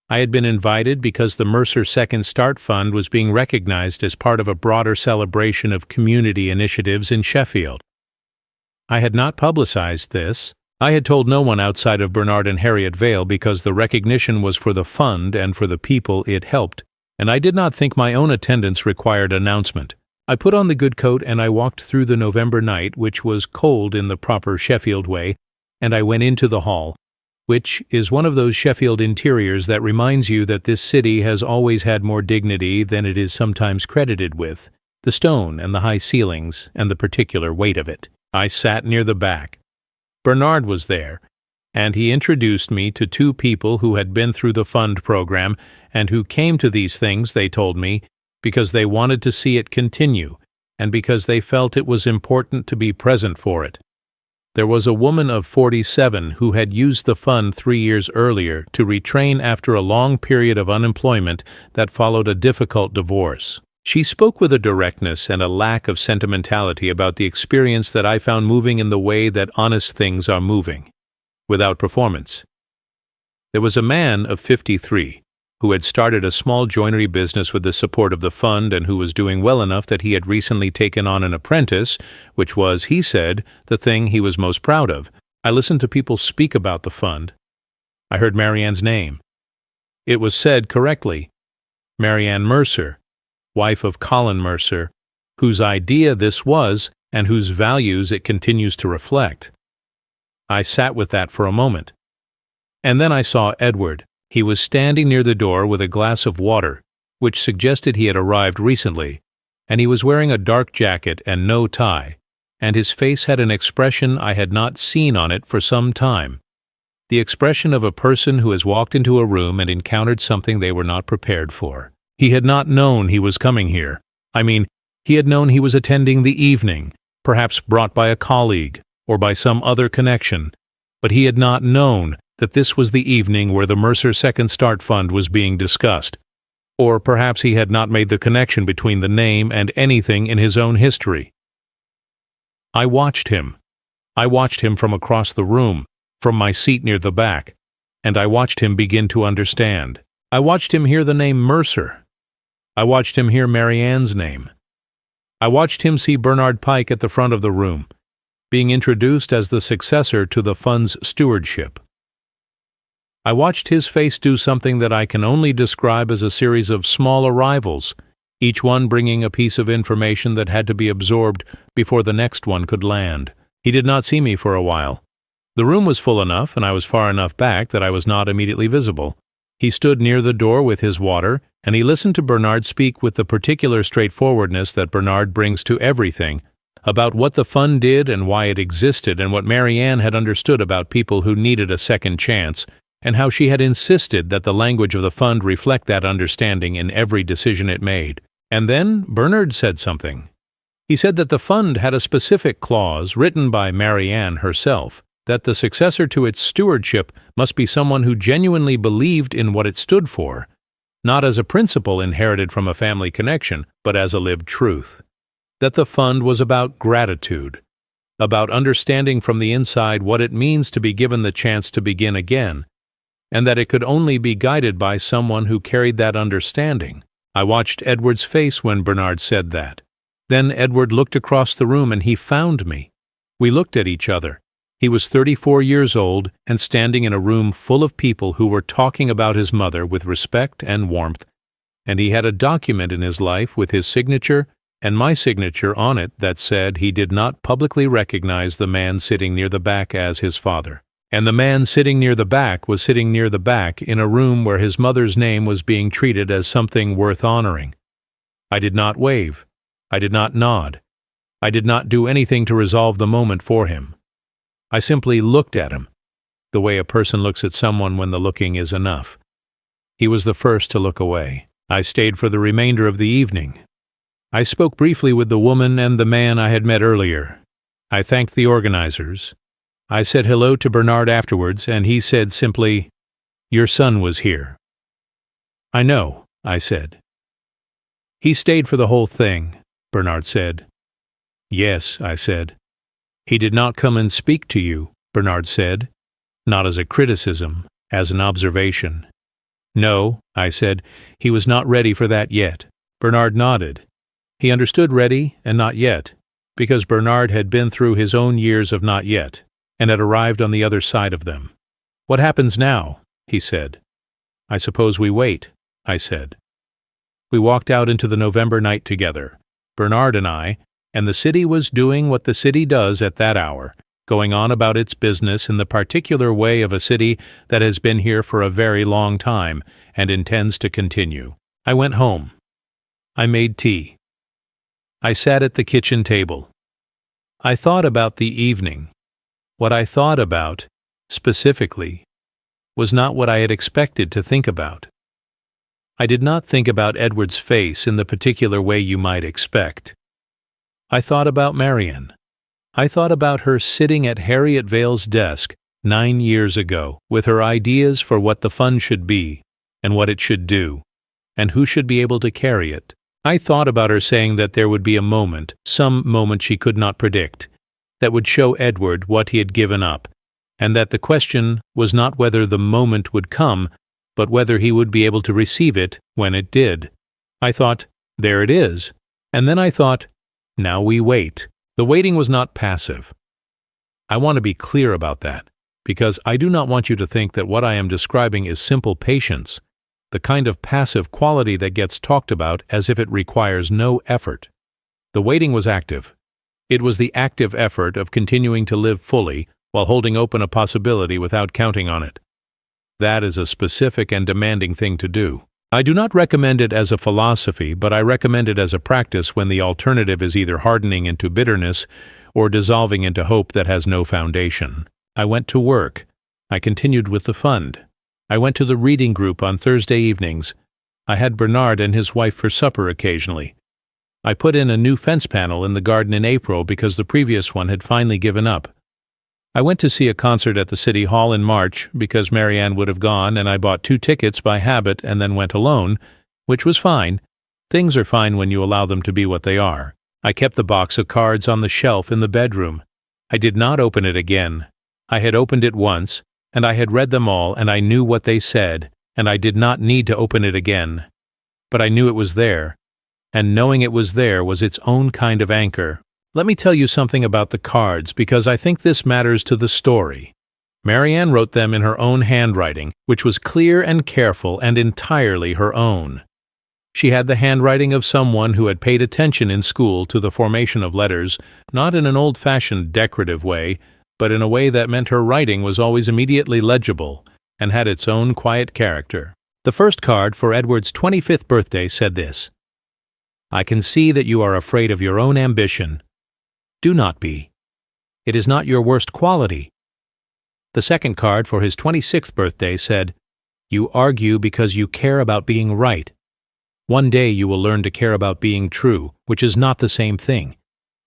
I had been invited because the Mercer Second Start Fund was being recognized as part of a broader celebration of community initiatives in Sheffield. I had not publicized this. I had told no one outside of Bernard and Harriet Vale because the recognition was for the fund and for the people it helped, and I did not think my own attendance required announcement. I put on the good coat and I walked through the November night, which was cold in the proper Sheffield way, and I went into the hall, which is one of those Sheffield interiors that reminds you that this city has always had more dignity than it is sometimes credited with, the stone and the high ceilings and the particular weight of it. I sat near the back. Bernard was there, and he introduced me to 2 people who had been through the fund program and who came to these things, they told me, because they wanted to see it continue and because they felt it was important to be present for it. There was a woman of 47 who had used the fund 3 years earlier to retrain after a long period of unemployment that followed a difficult divorce. She spoke with a directness and a lack of sentimentality about the experience that I found moving in the way that honest things are moving, without performance. There was a man of 53 who had started a small joinery business with the support of the fund and who was doing well enough that he had recently taken on an apprentice, which was, he said, the thing he was most proud of. I listened to people speak about the fund. I heard Marianne's name. It was said correctly. Marianne Mercer, wife of Colin Mercer, whose idea this was and whose values it continues to reflect. I sat with that for a moment. And then I saw Edward. He was standing near the door with a glass of water, which suggested he had arrived recently, and he was wearing a dark jacket and no tie, and his face had an expression I had not seen on it for some time. The expression of a person who has walked into a room and encountered something they were not prepared for. He had not known he was coming here. He had known he was attending the evening, perhaps brought by a colleague or by some other connection, but he had not known that this was the evening where the Mercer Second Start Fund was being discussed. Or perhaps he had not made the connection between the name and anything in his own history. I watched him. I watched him from across the room, from my seat near the back, and I watched him begin to understand. I watched him hear the name Mercer. I watched him hear Marianne's name. I watched him see Bernard Pike at the front of the room, being introduced as the successor to the fund's stewardship. I watched his face do something that I can only describe as a series of small arrivals, each one bringing a piece of information that had to be absorbed before the next one could land. He did not see me for a while. The room was full enough, and I was far enough back that I was not immediately visible. He stood near the door with his water, and he listened to Bernard speak with the particular straightforwardness that Bernard brings to everything, about what the fund did and why it existed and what Marianne had understood about people who needed a second chance, and how she had insisted that the language of the fund reflect that understanding in every decision it made. And then Bernard said something. He said that the fund had a specific clause written by Marianne herself, that the successor to its stewardship must be someone who genuinely believed in what it stood for, not as a principle inherited from a family connection, but as a lived truth. That the fund was about gratitude, about understanding from the inside what it means to be given the chance to begin again, and that it could only be guided by someone who carried that understanding. I watched Edward's face when Bernard said that. Then Edward looked across the room and he found me. We looked at each other. He was 34 years old and standing in a room full of people who were talking about his mother with respect and warmth, and he had a document in his life with his signature and my signature on it that said he did not publicly recognize the man sitting near the back as his father. And the man sitting near the back was sitting near the back in a room where his mother's name was being treated as something worth honoring. I did not wave. I did not nod. I did not do anything to resolve the moment for him. I simply looked at him, the way a person looks at someone when the looking is enough. He was the first to look away. I stayed for the remainder of the evening. I spoke briefly with the woman and the man I had met earlier. I thanked the organizers. I said hello to Bernard afterwards, and he said simply, "Your son was here." "I know," I said. "He stayed for the whole thing," Bernard said. "Yes," I said. "He did not come and speak to you," Bernard said. "Not as a criticism, as an observation." "No," I said, "he was not ready for that yet." Bernard nodded. He understood ready and not yet, because Bernard had been through his own years of not yet, and had arrived on the other side of them. "What happens now?" he said. "I suppose we wait," I said. We walked out into the November night together, Bernard and I, and the city was doing what the city does at that hour, going on about its business in the particular way of a city that has been here for a very long time and intends to continue. I went home. I made tea. I sat at the kitchen table. I thought about the evening. What I thought about, specifically, was not what I had expected to think about. I did not think about Edward's face in the particular way you might expect. I thought about Marianne. I thought about her sitting at Harriet Vale's desk 9 years ago with her ideas for what the fund should be and what it should do, and who should be able to carry it. I thought about her saying that there would be a moment, some moment she could not predict, that would show Edward what he had given up, and that the question was not whether the moment would come, but whether he would be able to receive it when it did. I thought, there it is. And then I thought, now we wait. The waiting was not passive. I want to be clear about that, because I do not want you to think that what I am describing is simple patience, the kind of passive quality that gets talked about as if it requires no effort. The waiting was active. It was the active effort of continuing to live fully while holding open a possibility without counting on it. That is a specific and demanding thing to do. I do not recommend it as a philosophy, but I recommend it as a practice when the alternative is either hardening into bitterness or dissolving into hope that has no foundation. I went to work. I continued with the fund. I went to the reading group on Thursday evenings. I had Bernard and his wife for supper occasionally. I put in a new fence panel in the garden in April because the previous one had finally given up. I went to see a concert at the City Hall in March because Marianne would have gone, and I bought 2 tickets by habit and then went alone, which was fine. Things are fine when you allow them to be what they are. I kept the box of cards on the shelf in the bedroom. I did not open it again. I had opened it once, and I had read them all, and I knew what they said, and I did not need to open it again. But I knew it was there, and knowing it was there was its own kind of anchor. Let me tell you something about the cards, because I think this matters to the story. Marianne wrote them in her own handwriting, which was clear and careful and entirely her own. She had the handwriting of someone who had paid attention in school to the formation of letters, not in an old-fashioned decorative way, but in a way that meant her writing was always immediately legible and had its own quiet character. The first card for Edward's 25th birthday said this: "I can see that you are afraid of your own ambition. Do not be. It is not your worst quality." The second card for his 26th birthday said, "You argue because you care about being right. One day you will learn to care about being true, which is not the same thing.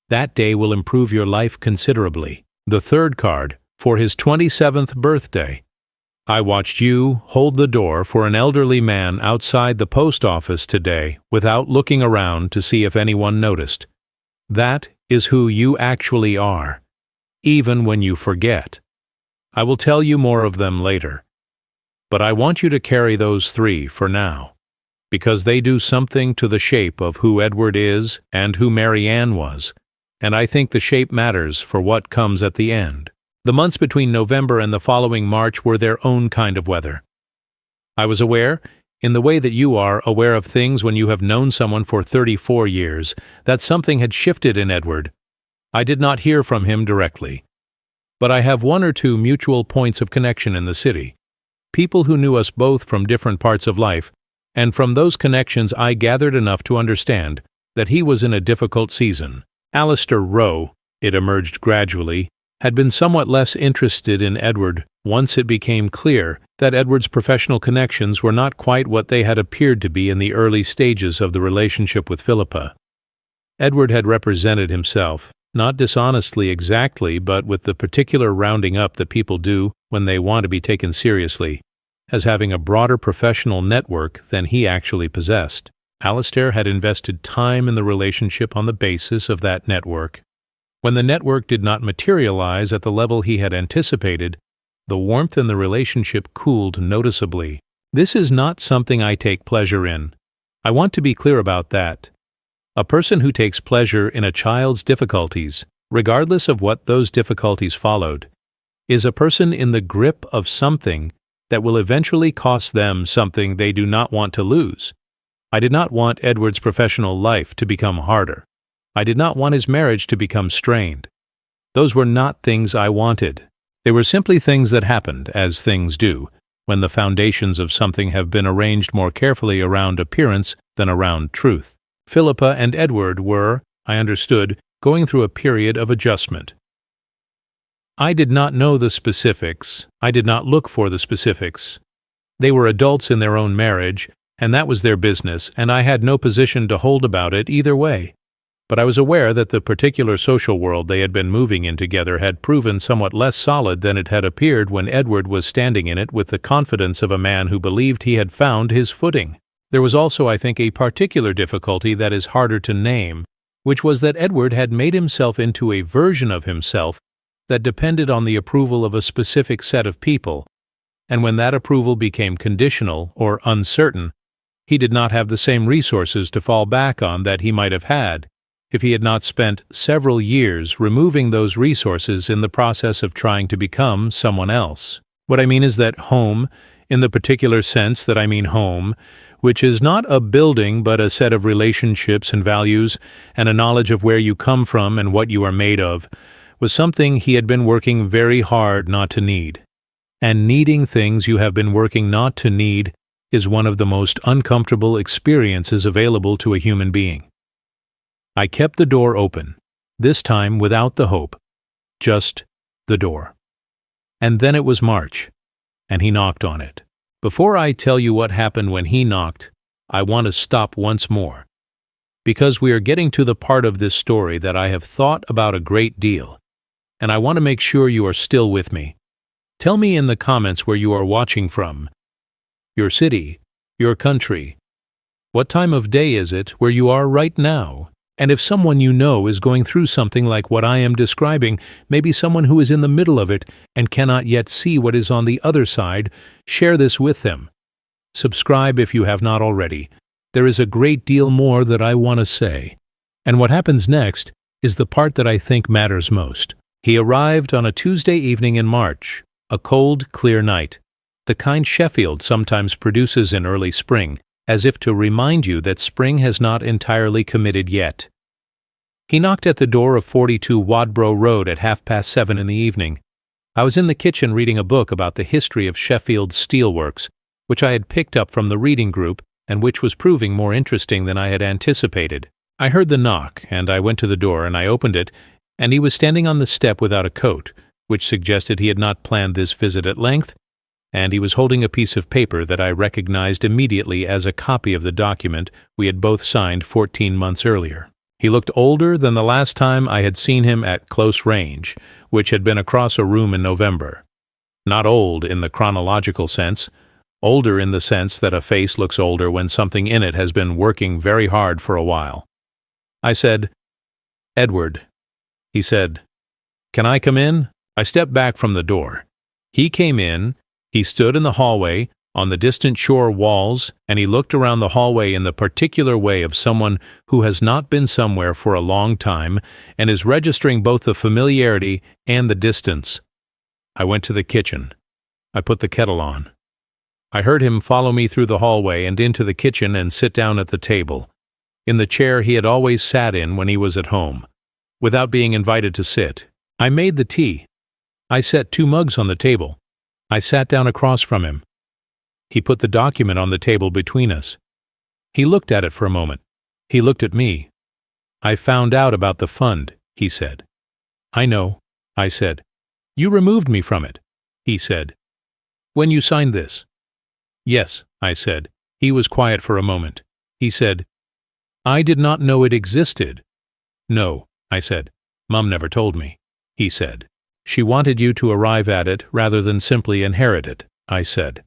That day will improve your life considerably." The third card for his 27th birthday: "I watched you hold the door for an elderly man outside the post office today without looking around to see if anyone noticed. That is who you actually are. even when you forget. I will tell you more of them later. But I want you to carry those 3 for now, because they do something to the shape of who Edward is and who Mary Ann was, and I think the shape matters for what comes at the end. The months between November and the following March were their own kind of weather. I was aware, in the way that you are aware of things when you have known someone for 34 years, that something had shifted in Edward. I did not hear from him directly. But I have 1 or 2 mutual points of connection in the city, people who knew us both from different parts of life, and from those connections I gathered enough to understand that he was in a difficult season. Alistair Rowe, it emerged gradually, had been somewhat less interested in Edward once it became clear that Edward's professional connections were not quite what they had appeared to be in the early stages of the relationship with Philippa. Edward had represented himself, not dishonestly exactly, but with the particular rounding up that people do when they want to be taken seriously, as having a broader professional network than he actually possessed. Alistair had invested time in the relationship on the basis of that network. When the network did not materialize at the level he had anticipated, the warmth in the relationship cooled noticeably. This is not something I take pleasure in. I want to be clear about that. A person who takes pleasure in a child's difficulties, regardless of what those difficulties followed, is a person in the grip of something that will eventually cost them something they do not want to lose. I did not want Edward's professional life to become harder. I did not want his marriage to become strained. Those were not things I wanted. They were simply things that happened, as things do, when the foundations of something have been arranged more carefully around appearance than around truth. Philippa and Edward were, I understood, going through a period of adjustment. I did not know the specifics. I did not look for the specifics. They were adults in their own marriage, and that was their business, and I had no position to hold about it either way. But I was aware that the particular social world they had been moving in together had proven somewhat less solid than it had appeared when Edward was standing in it with the confidence of a man who believed he had found his footing. There was also, I think, a particular difficulty that is harder to name, which was that Edward had made himself into a version of himself that depended on the approval of a specific set of people, and when that approval became conditional or uncertain, he did not have the same resources to fall back on that he might have had if he had not spent several years removing those resources in the process of trying to become someone else. What I mean is that home, in the particular sense that I mean home, which is not a building but a set of relationships and values and a knowledge of where you come from and what you are made of, was something he had been working very hard not to need. And needing things you have been working not to need is one of the most uncomfortable experiences available to a human being. I kept the door open, this time without the hope, just the door. And then it was March, and he knocked on it. Before I tell you what happened when he knocked, I want to stop once more, because we are getting to the part of this story that I have thought about a great deal, and I want to make sure you are still with me. Tell me in the comments where you are watching from, your city, your country. What time of day is it where you are right now? And if someone you know is going through something like what I am describing, maybe someone who is in the middle of it and cannot yet see what is on the other side, share this with them. Subscribe if you have not already. There is a great deal more that I want to say. And what happens next is the part that I think matters most. He arrived on a Tuesday evening in March, a cold, clear night, the kind Sheffield sometimes produces in early spring, as if to remind you that spring has not entirely committed yet. He knocked at the door of 42 Wadborough Road at 7:30 in the evening. I was in the kitchen reading a book about the history of Sheffield's steelworks, which I had picked up from the reading group and which was proving more interesting than I had anticipated. I heard the knock, and I went to the door and I opened it, and he was standing on the step without a coat, which suggested he had not planned this visit at length, and he was holding a piece of paper that I recognized immediately as a copy of the document we had both signed 14 months earlier. He looked older than the last time I had seen him at close range, which had been across a room in November. Not old in the chronological sense, older in the sense that a face looks older when something in it has been working very hard for a while. I said, "Edward." He said, "Can I come in?" I stepped back from the door. He came in, he stood in the hallway, on the distant shore walls, and he looked around the hallway in the particular way of someone who has not been somewhere for a long time and is registering both the familiarity and the distance. I went to the kitchen. I put the kettle on. I heard him follow me through the hallway and into the kitchen and sit down at the table, in the chair he had always sat in when he was at home, without being invited to sit. I made the tea. I set 2 mugs on the table. I sat down across from him. He put the document on the table between us. He looked at it for a moment. He looked at me. "I found out about the fund," he said. "I know," I said. "You removed me from it," he said. "When you signed this?" "Yes," I said. He was quiet for a moment. He said, "I did not know it existed." "No," I said. "Mum never told me," he said. "She wanted you to arrive at it rather than simply inherit it," I said.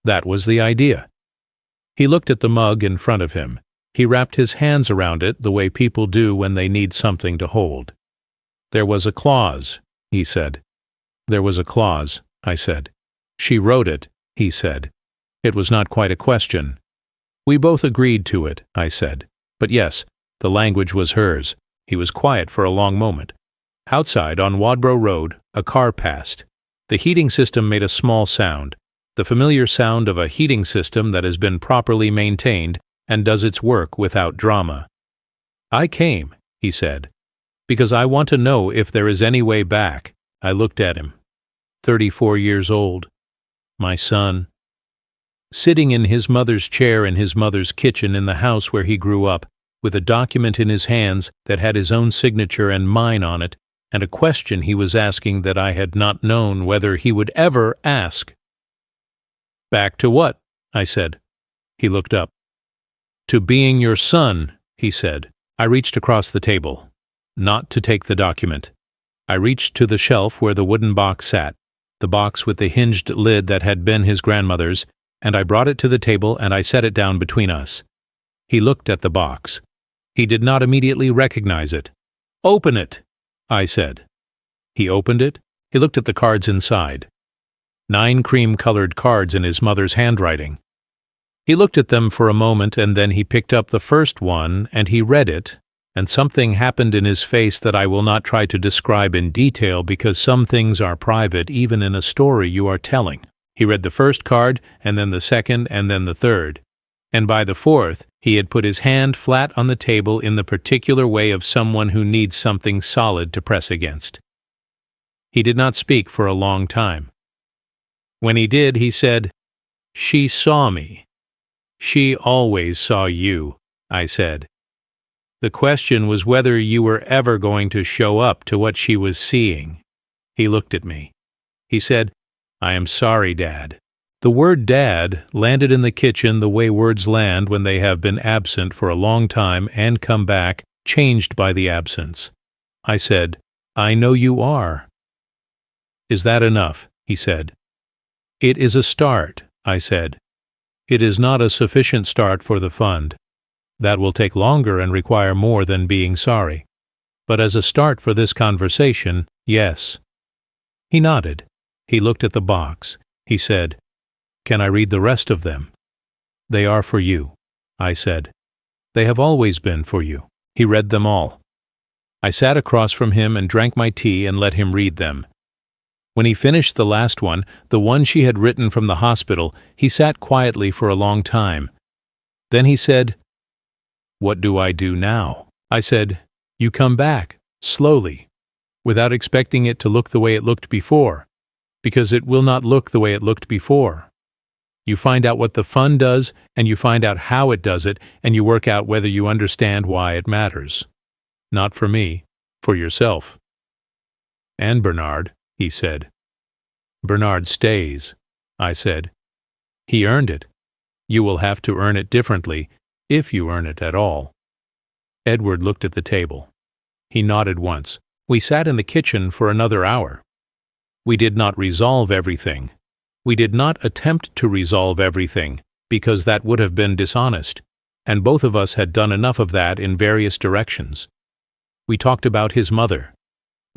"That was the idea." He looked at the mug in front of him. He wrapped his hands around it the way people do when they need something to hold. "There was a clause," he said. "There was a clause," I said. "She wrote it," he said. "It was not quite a question." "We both agreed to it," I said. "But yes, the language was hers." He was quiet for a long moment. Outside, on Wadborough Road, a car passed. The heating system made a small sound, the familiar sound of a heating system that has been properly maintained and does its work without drama. "I came," he said, "because I want to know if there is any way back." I looked at him. 34 years old. My son. Sitting in his mother's chair in his mother's kitchen in the house where he grew up, with a document in his hands that had his own signature and mine on it, and a question he was asking that I had not known whether he would ever ask. "Back to what?" I said. He looked up. "To being your son," he said. I reached across the table. Not to take the document. I reached to the shelf where the wooden box sat, the box with the hinged lid that had been his grandmother's, and I brought it to the table and I set it down between us. He looked at the box. He did not immediately recognize it. "Open it," I said. He opened it. He looked at the cards inside. 9 cream-colored cards in his mother's handwriting. He looked at them for a moment and then he picked up the first one and he read it, and something happened in his face that I will not try to describe in detail because some things are private even in a story you are telling. He read the first card and then the second and then the third, and by the fourth he had put his hand flat on the table in the particular way of someone who needs something solid to press against. He did not speak for a long time. When he did, he said, "She saw me." "She always saw you," I said. "The question was whether you were ever going to show up to what she was seeing." He looked at me. He said, "I am sorry, Dad." The word "Dad" landed in the kitchen the way words land when they have been absent for a long time and come back, changed by the absence. I said, "I know you are." "Is that enough?" he said. "It is a start," I said. "It is not a sufficient start for the fund. That will take longer and require more than being sorry. But as a start for this conversation, yes." He nodded. He looked at the box. He said, "Can I read the rest of them?" "They are for you," I said. "They have always been for you." He read them all. I sat across from him and drank my tea and let him read them. When he finished the last one, the one she had written from the hospital, he sat quietly for a long time. Then he said, "What do I do now?" I said, "You come back, slowly, without expecting it to look the way it looked before, because it will not look the way it looked before. You find out what the fund does, and you find out how it does it, and you work out whether you understand why it matters. Not for me, for yourself." "And Bernard," he said. "Bernard stays," I said. "He earned it. You will have to earn it differently, if you earn it at all." Edward looked at the table. He nodded once. We sat in the kitchen for another hour. We did not resolve everything. We did not attempt to resolve everything, because that would have been dishonest, and both of us had done enough of that in various directions. We talked about his mother.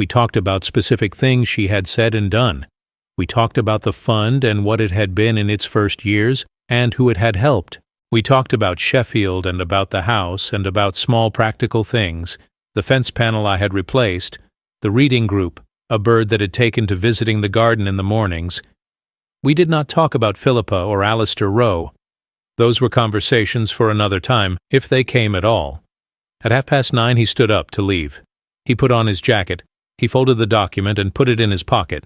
We talked about specific things she had said and done. We talked about the fund and what it had been in its first years, and who it had helped. We talked about Sheffield and about the house and about small practical things, the fence panel I had replaced, the reading group, a bird that had taken to visiting the garden in the mornings. We did not talk about Philippa or Alistair Rowe. Those were conversations for another time, if they came at all. At 9:30 he stood up to leave. He put on his jacket. He folded the document and put it in his pocket.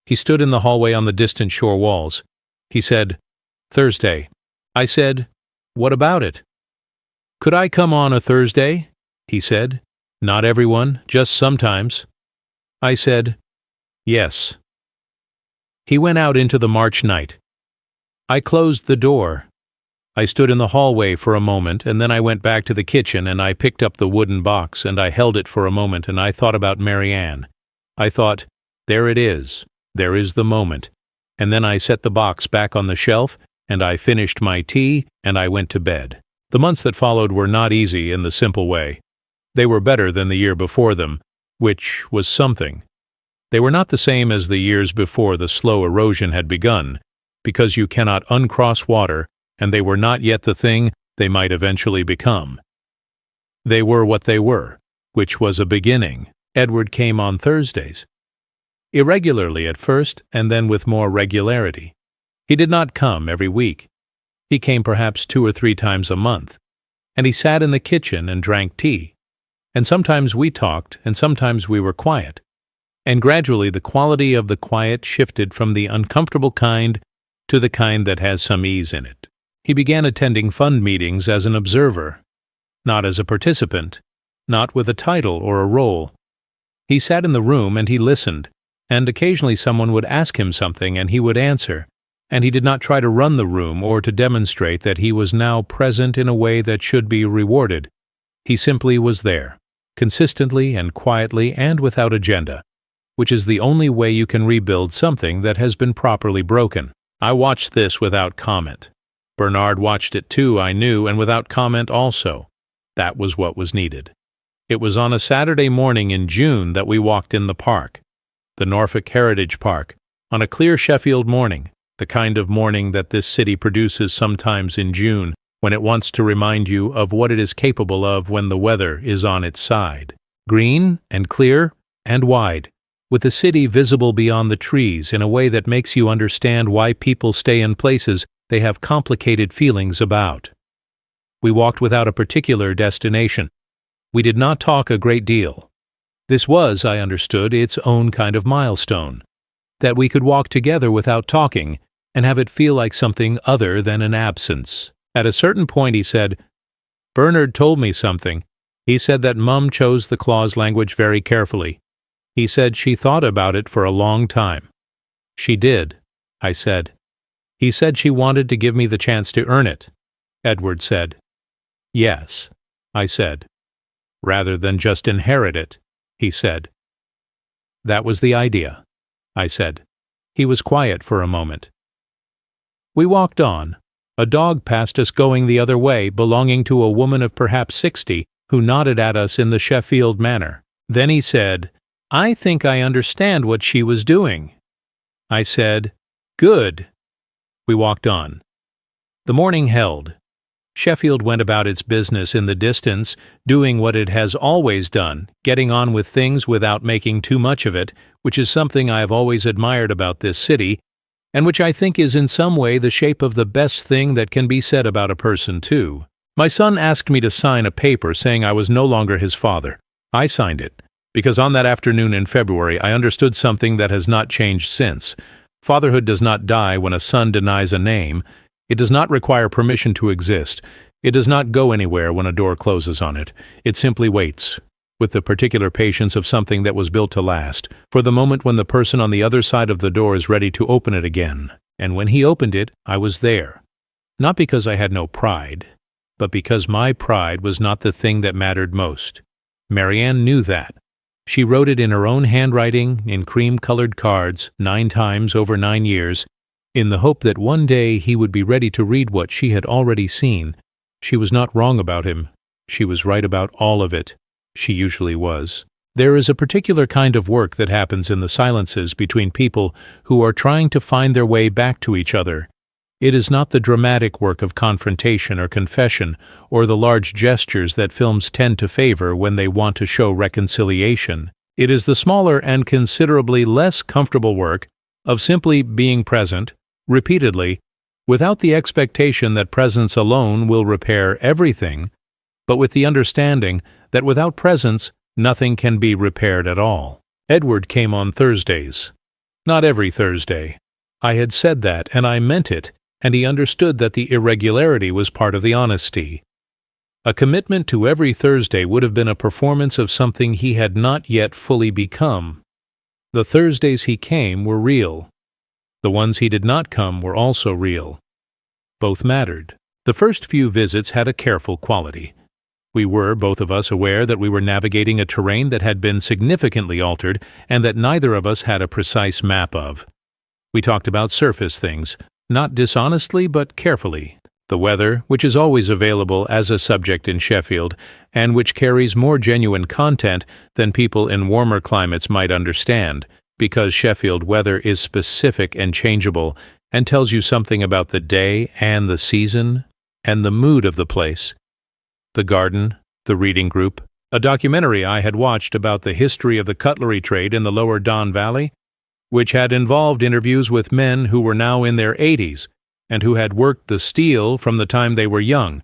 He stood in the hallway on the distant shore walls. He said, "Thursday." I said, "What about it?" "Could I come on a Thursday?" he said. "Not everyone, just sometimes." I said, "Yes." He went out into the March night. I closed the door. I stood in the hallway for a moment, and then I went back to the kitchen and I picked up the wooden box and I held it for a moment and I thought about Marianne. I thought, there it is. There is the moment. And then I set the box back on the shelf and I finished my tea and I went to bed. The months that followed were not easy in the simple way. They were better than the year before them, which was something. They were not the same as the years before the slow erosion had begun, because you cannot uncross water, and they were not yet the thing they might eventually become. They were what they were, which was a beginning. Edward came on Thursdays. Irregularly at first, and then with more regularity. He did not come every week. He came perhaps 2 or 3 times a month, and he sat in the kitchen and drank tea. And sometimes we talked, and sometimes we were quiet. And gradually the quality of the quiet shifted from the uncomfortable kind to the kind that has some ease in it. He began attending fund meetings as an observer, not as a participant, not with a title or a role. He sat in the room and he listened, and occasionally someone would ask him something and he would answer, and he did not try to run the room or to demonstrate that he was now present in a way that should be rewarded. He simply was there, consistently and quietly and without agenda, which is the only way you can rebuild something that has been properly broken. I watched this without comment. Bernard watched it too, I knew, and without comment also. That was what was needed. It was on a Saturday morning in June that we walked in the park, the Norfolk Heritage Park, on a clear Sheffield morning, the kind of morning that this city produces sometimes in June, when it wants to remind you of what it is capable of when the weather is on its side. Green and clear and wide, with the city visible beyond the trees in a way that makes you understand why people stay in places they have complicated feelings about. We walked without a particular destination. We did not talk a great deal. This was, I understood, its own kind of milestone, that we could walk together without talking and have it feel like something other than an absence. At a certain point he said, "Bernard told me something. He said that Mum chose the clause language very carefully. He said she thought about it for a long time." "She did," I said. "He said she wanted to give me the chance to earn it," Edward said. "Yes," I said. "Rather than just inherit it," he said. "That was the idea," I said. He was quiet for a moment. We walked on. A dog passed us going the other way, belonging to a woman of perhaps 60, who nodded at us in the Sheffield manner. Then he said, "I think I understand what she was doing." I said, "Good." We walked on. The morning held. Sheffield went about its business in the distance, doing what it has always done, getting on with things without making too much of it, which is something I have always admired about this city, and which I think is in some way the shape of the best thing that can be said about a person, too. My son asked me to sign a paper saying I was no longer his father. I signed it, because on that afternoon in February I understood something that has not changed since. Fatherhood does not die when a son denies a name. It does not require permission to exist. It does not go anywhere when a door closes on it. It simply waits, with the particular patience of something that was built to last, for the moment when the person on the other side of the door is ready to open it again. And when he opened it, I was there. Not because I had no pride, but because my pride was not the thing that mattered most. Marianne knew that. She wrote it in her own handwriting, in cream-colored cards, 9 times over 9 years, in the hope that one day he would be ready to read what she had already seen. She was not wrong about him. She was right about all of it. She usually was. There is a particular kind of work that happens in the silences between people who are trying to find their way back to each other. It is not the dramatic work of confrontation or confession or the large gestures that films tend to favor when they want to show reconciliation. It is the smaller and considerably less comfortable work of simply being present, repeatedly, without the expectation that presence alone will repair everything, but with the understanding that without presence, nothing can be repaired at all. Edward came on Thursdays. Not every Thursday. I had said that, and I meant it, and he understood that the irregularity was part of the honesty. A commitment to every Thursday would have been a performance of something he had not yet fully become. The Thursdays he came were real. The ones he did not come were also real. Both mattered. The first few visits had a careful quality. We were, both of us, aware that we were navigating a terrain that had been significantly altered and that neither of us had a precise map of. We talked about surface things, not dishonestly but carefully. The weather, which is always available as a subject in Sheffield, and which carries more genuine content than people in warmer climates might understand, because Sheffield weather is specific and changeable and tells you something about the day and the season and the mood of the place. The garden, the reading group, a documentary I had watched about the history of the cutlery trade in the lower Don Valley, which had involved interviews with men who were now in their 80s and who had worked the steel from the time they were young,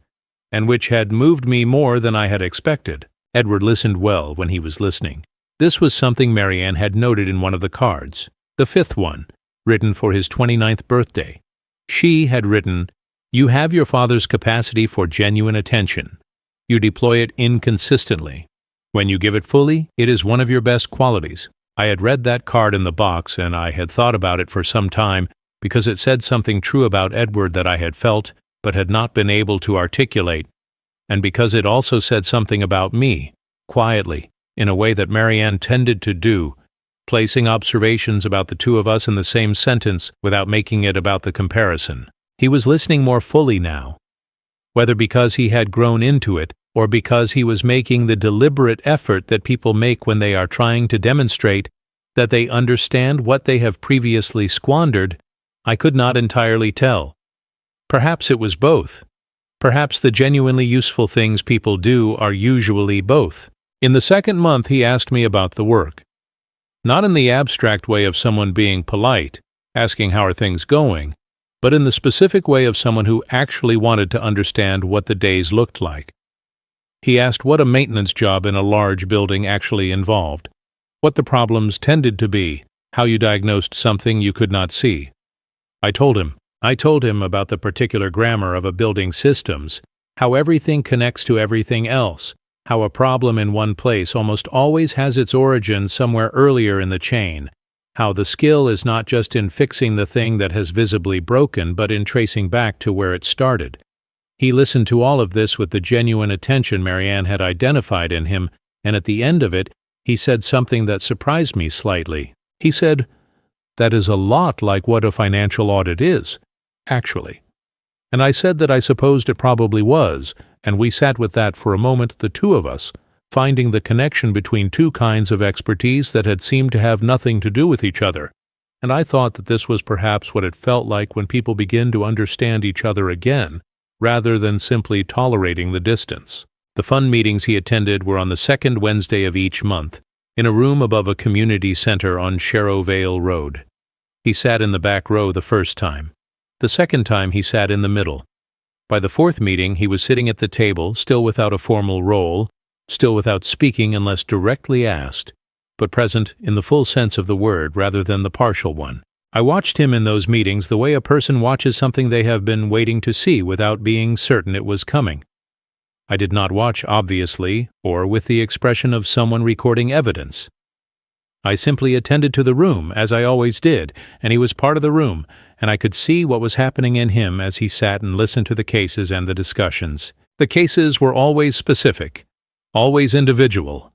and which had moved me more than I had expected. Edward listened well when he was listening. This was something Marianne had noted in one of the cards, the 5th one, written for his 29th birthday. She had written, "You have your father's capacity for genuine attention. You deploy it inconsistently. When you give it fully, it is one of your best qualities." I had read that card in the box, and I had thought about it for some time because it said something true about Edward that I had felt but had not been able to articulate, and because it also said something about me, quietly, in a way that Marianne tended to do, placing observations about the two of us in the same sentence without making it about the comparison. He was listening more fully now, whether because he had grown into it or because he was making the deliberate effort that people make when they are trying to demonstrate that they understand what they have previously squandered. I could not entirely tell. Perhaps it was both. Perhaps the genuinely useful things people do are usually both. In the second month he asked me about the work. Not in the abstract way of someone being polite, asking how are things going, but in the specific way of someone who actually wanted to understand what the days looked like. He asked what a maintenance job in a large building actually involved, what the problems tended to be, how you diagnosed something you could not see. I told him about the particular grammar of a building's systems, how everything connects to everything else, how a problem in one place almost always has its origin somewhere earlier in the chain, how the skill is not just in fixing the thing that has visibly broken but in tracing back to where it started. He listened to all of this with the genuine attention Marianne had identified in him, and at the end of it, he said something that surprised me slightly. He said, "That is a lot like what a financial audit is, actually." And I said that I supposed it probably was, and we sat with that for a moment, the two of us, finding the connection between two kinds of expertise that had seemed to have nothing to do with each other. And I thought that this was perhaps what it felt like when people begin to understand each other again, rather than simply tolerating the distance. The fun meetings he attended were on the second Wednesday of each month, in a room above a community center on Sharrow Vale Road. He sat in the back row the first time. The second time he sat in the middle. By the fourth meeting he was sitting at the table, still without a formal role, still without speaking unless directly asked, but present in the full sense of the word rather than the partial one. I watched him in those meetings the way a person watches something they have been waiting to see without being certain it was coming. I did not watch obviously, or with the expression of someone recording evidence. I simply attended to the room, as I always did, and he was part of the room, and I could see what was happening in him as he sat and listened to the cases and the discussions. The cases were always specific, always individual.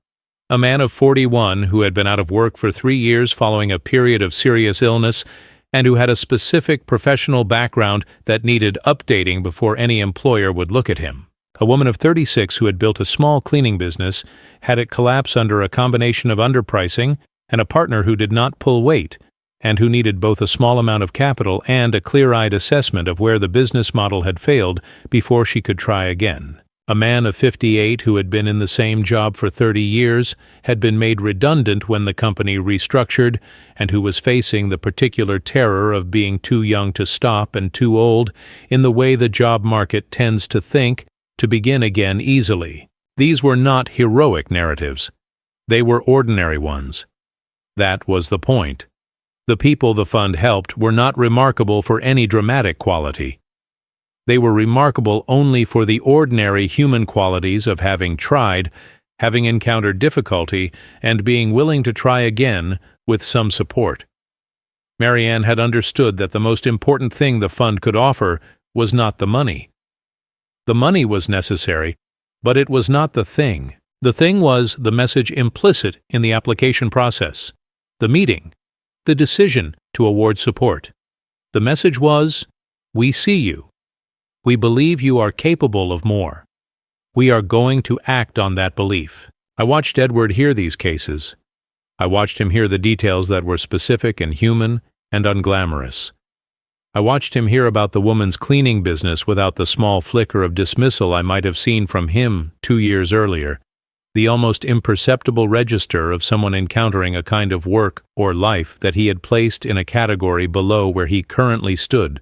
A man of 41 who had been out of work for 3 years following a period of serious illness and who had a specific professional background that needed updating before any employer would look at him. A woman of 36 who had built a small cleaning business had it collapse under a combination of underpricing and a partner who did not pull weight, and who needed both a small amount of capital and a clear-eyed assessment of where the business model had failed before she could try again. A man of 58 who had been in the same job for 30 years had been made redundant when the company restructured, and who was facing the particular terror of being too young to stop and too old, in the way the job market tends to think, to begin again easily. These were not heroic narratives. They were ordinary ones. That was the point. The people the fund helped were not remarkable for any dramatic quality. They were remarkable only for the ordinary human qualities of having tried, having encountered difficulty, and being willing to try again with some support. Marianne had understood that the most important thing the fund could offer was not the money. The money was necessary, but it was not the thing. The thing was the message implicit in the application process, the meeting, the decision to award support. The message was, "We see you. We believe you are capable of more. We are going to act on that belief." I watched Edward hear these cases. I watched him hear the details that were specific and human and unglamorous. I watched him hear about the woman's cleaning business without the small flicker of dismissal I might have seen from him 2 years earlier, the almost imperceptible register of someone encountering a kind of work or life that he had placed in a category below where he currently stood.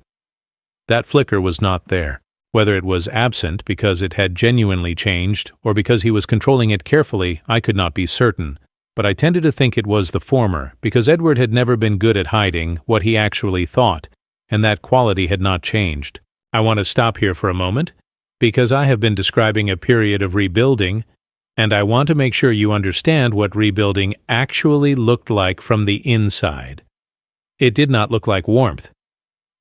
That flicker was not there. Whether it was absent because it had genuinely changed or because he was controlling it carefully, I could not be certain, but I tended to think it was the former, because Edward had never been good at hiding what he actually thought, and that quality had not changed. I want to stop here for a moment, because I have been describing a period of rebuilding, and I want to make sure you understand what rebuilding actually looked like from the inside. It did not look like warmth.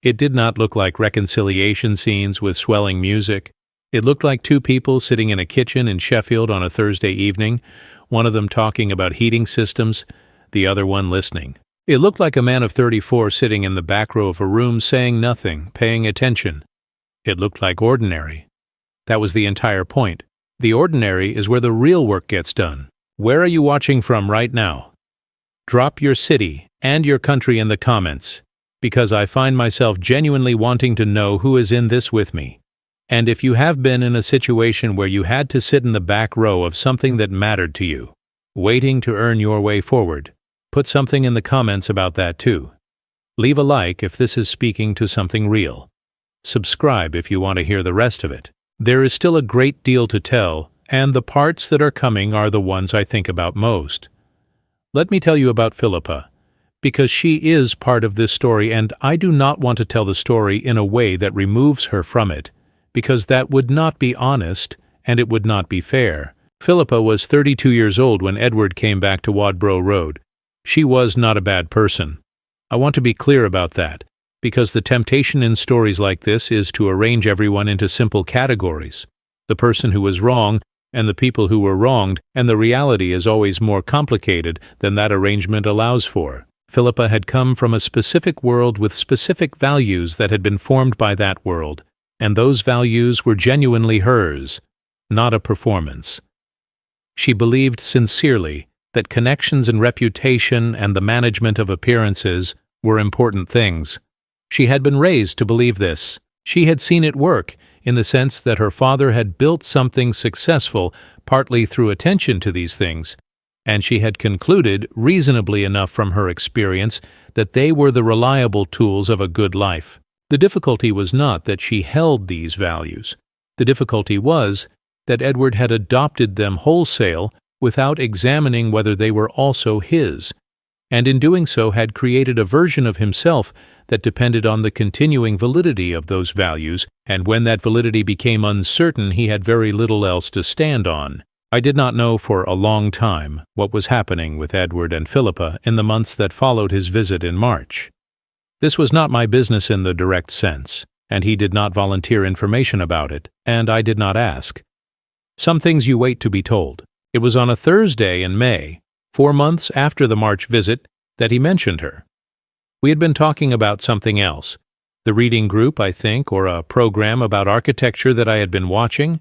It did not look like reconciliation scenes with swelling music. It looked like two people sitting in a kitchen in Sheffield on a Thursday evening, one of them talking about heating systems, the other one listening. It looked like a man of 34 sitting in the back row of a room saying nothing, paying attention. It looked like ordinary. That was the entire point. The ordinary is where the real work gets done. Where are you watching from right now? Drop your city and your country in the comments, because I find myself genuinely wanting to know who is in this with me. And if you have been in a situation where you had to sit in the back row of something that mattered to you, waiting to earn your way forward, put something in the comments about that too. Leave a like if this is speaking to something real. Subscribe if you want to hear the rest of it. There is still a great deal to tell, and the parts that are coming are the ones I think about most. Let me tell you about Philippa, because she is part of this story, and I do not want to tell the story in a way that removes her from it, because that would not be honest, and it would not be fair. Philippa was 32 years old when Edward came back to Wadborough Road. She was not a bad person. I want to be clear about that, because the temptation in stories like this is to arrange everyone into simple categories. The person who was wrong, and the people who were wronged, and the reality is always more complicated than that arrangement allows for. Philippa had come from a specific world with specific values that had been formed by that world, and those values were genuinely hers, not a performance. She believed sincerely that connections and reputation and the management of appearances were important things. She had been raised to believe this. She had seen it work, in the sense that her father had built something successful partly through attention to these things, and she had concluded, reasonably enough from her experience, that they were the reliable tools of a good life. The difficulty was not that she held these values. The difficulty was that Edward had adopted them wholesale without examining whether they were also his, and in doing so had created a version of himself that depended on the continuing validity of those values, and when that validity became uncertain, he had very little else to stand on. I did not know for a long time what was happening with Edward and Philippa in the months that followed his visit in March. This was not my business in the direct sense, and he did not volunteer information about it, and I did not ask. Some things you wait to be told. It was on a Thursday in May, 4 months after the March visit, that he mentioned her. We had been talking about something else, the reading group, I think, or a program about architecture that I had been watching,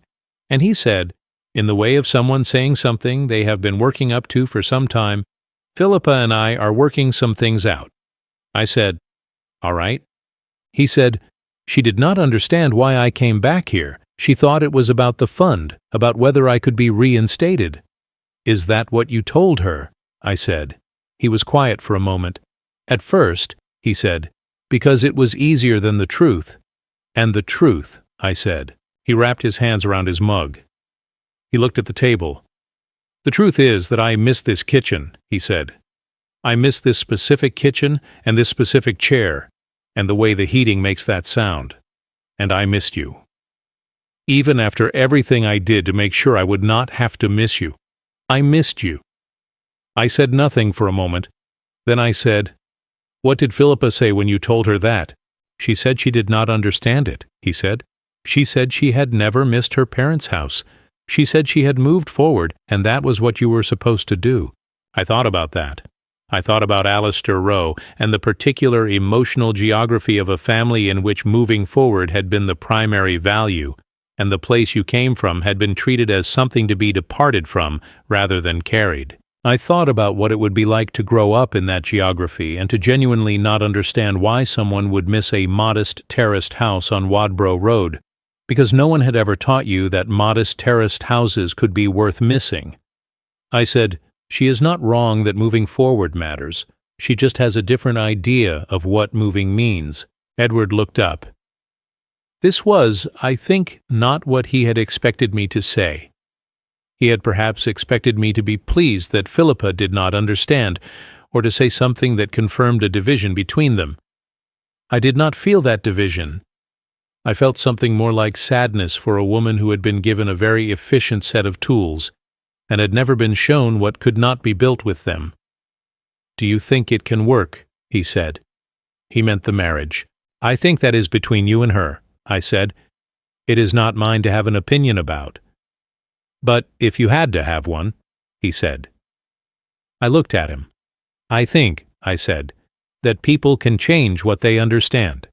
And he said, in the way of someone saying something they have been working up to for some time, "Philippa and I are working some things out." I said, "All right." He said, "She did not understand why I came back here. She thought it was about the fund, about whether I could be reinstated." "Is that what you told her?" I said. He was quiet for a moment. "At first," he said, "because it was easier than the truth." "And the truth," I said. He wrapped his hands around his mug. He looked at the table. "The truth is that I miss this kitchen," he said. "I miss this specific kitchen and this specific chair, and the way the heating makes that sound. And I missed you. Even after everything I did to make sure I would not have to miss you, I missed you." I said nothing for a moment. Then I said, "What did Philippa say when you told her that?" "She said she did not understand it," he said. "She said she had never missed her parents' house. She said she had moved forward, and that was what you were supposed to do." I thought about that. I thought about Alistair Rowe and the particular emotional geography of a family in which moving forward had been the primary value, and the place you came from had been treated as something to be departed from rather than carried. I thought about what it would be like to grow up in that geography and to genuinely not understand why someone would miss a modest terraced house on Wadborough Road, because no one had ever taught you that modest terraced houses could be worth missing. I said, "She is not wrong that moving forward matters. She just has a different idea of what moving means." Edward looked up. This was, I think, not what he had expected me to say. He had perhaps expected me to be pleased that Philippa did not understand, or to say something that confirmed a division between them. I did not feel that division. I felt something more like sadness for a woman who had been given a very efficient set of tools, and had never been shown what could not be built with them. "Do you think it can work?" he said. He meant the marriage. "I think that is between you and her," I said. "It is not mine to have an opinion about." "But if you had to have one," he said. I looked at him. "I think," I said, "that people can change what they understand.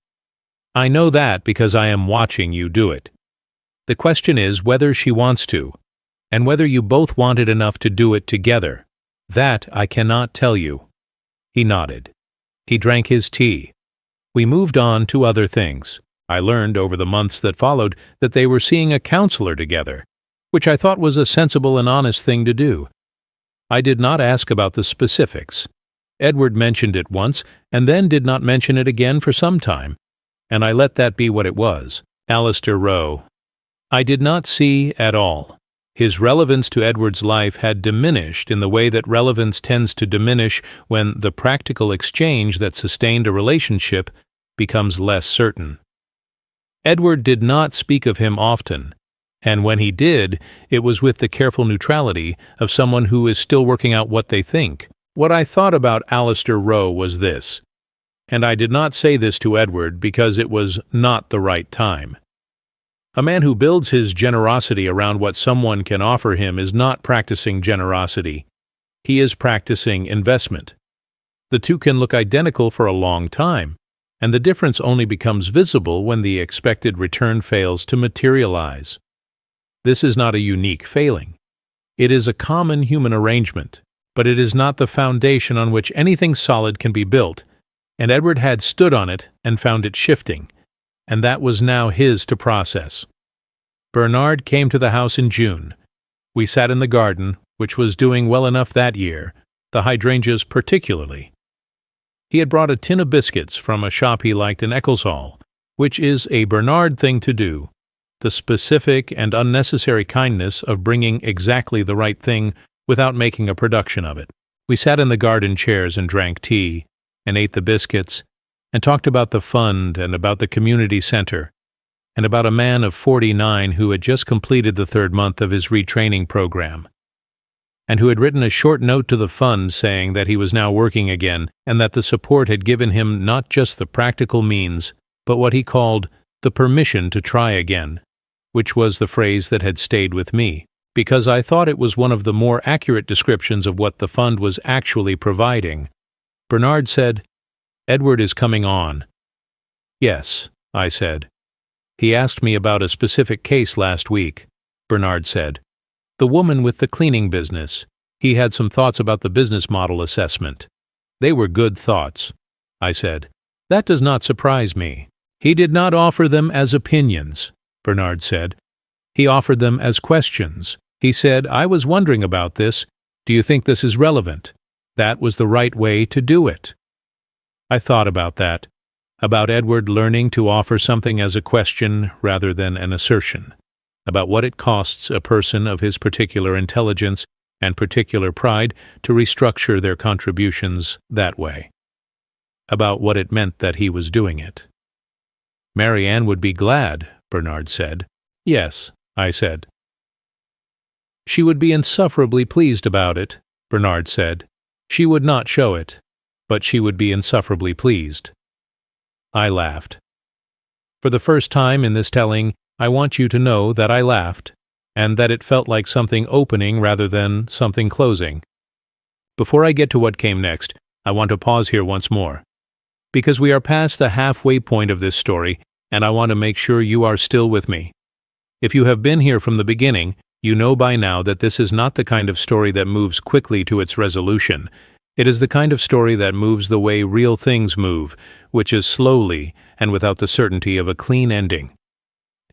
I know that because I am watching you do it. The question is whether she wants to, and whether you both want it enough to do it together. That I cannot tell you." He nodded. He drank his tea. We moved on to other things. I learned over the months that followed that they were seeing a counselor together, which I thought was a sensible and honest thing to do. I did not ask about the specifics. Edward mentioned it once, and then did not mention it again for some time, and I let that be what it was. Alistair Rowe. I did not see at all. His relevance to Edward's life had diminished in the way that relevance tends to diminish when the practical exchange that sustained a relationship becomes less certain. Edward did not speak of him often, and when he did, it was with the careful neutrality of someone who is still working out what they think. What I thought about Alistair Rowe was this, and I did not say this to Edward because it was not the right time. A man who builds his generosity around what someone can offer him is not practicing generosity. He is practicing investment. The two can look identical for a long time, and the difference only becomes visible when the expected return fails to materialize. This is not a unique failing. It is a common human arrangement, but it is not the foundation on which anything solid can be built, and Edward had stood on it and found it shifting, and that was now his to process. Bernard came to the house in June. We sat in the garden, which was doing well enough that year, the hydrangeas particularly. He had brought a tin of biscuits from a shop he liked in Eccleshall, which is a Bernard thing to do, the specific and unnecessary kindness of bringing exactly the right thing without making a production of it. We sat in the garden chairs and drank tea, and ate the biscuits, and talked about the fund and about the community center, and about a man of 49 who had just completed the 3rd month of his retraining program, and who had written a short note to the fund saying that he was now working again, and that the support had given him not just the practical means, but what he called the permission to try again, which was the phrase that had stayed with me, because I thought it was one of the more accurate descriptions of what the fund was actually providing. Bernard said, "Edward is coming on." "Yes," I said. "He asked me about a specific case last week. Bernard said. "The woman with the cleaning business. He had some thoughts about the business model assessment." "They were good thoughts," I said. "That does not surprise me." "He did not offer them as opinions," Bernard said. "He offered them as questions. He said, 'I was wondering about this. Do you think this is relevant?' That was the right way to do it." I thought about that, about Edward learning to offer something as a question rather than an assertion, about what it costs a person of his particular intelligence and particular pride to restructure their contributions that way, about what it meant that he was doing it. "Mary Ann would be glad," Bernard said. "Yes," I said. "She would be insufferably pleased about it," Bernard said. "She would not show it, but she would be insufferably pleased." I laughed. For the first time in this telling, I want you to know that I laughed, and that it felt like something opening rather than something closing. Before I get to what came next, I want to pause here once more, because we are past the halfway point of this story, and I want to make sure you are still with me. If you have been here from the beginning, you know by now that this is not the kind of story that moves quickly to its resolution. It is the kind of story that moves the way real things move, which is slowly and without the certainty of a clean ending.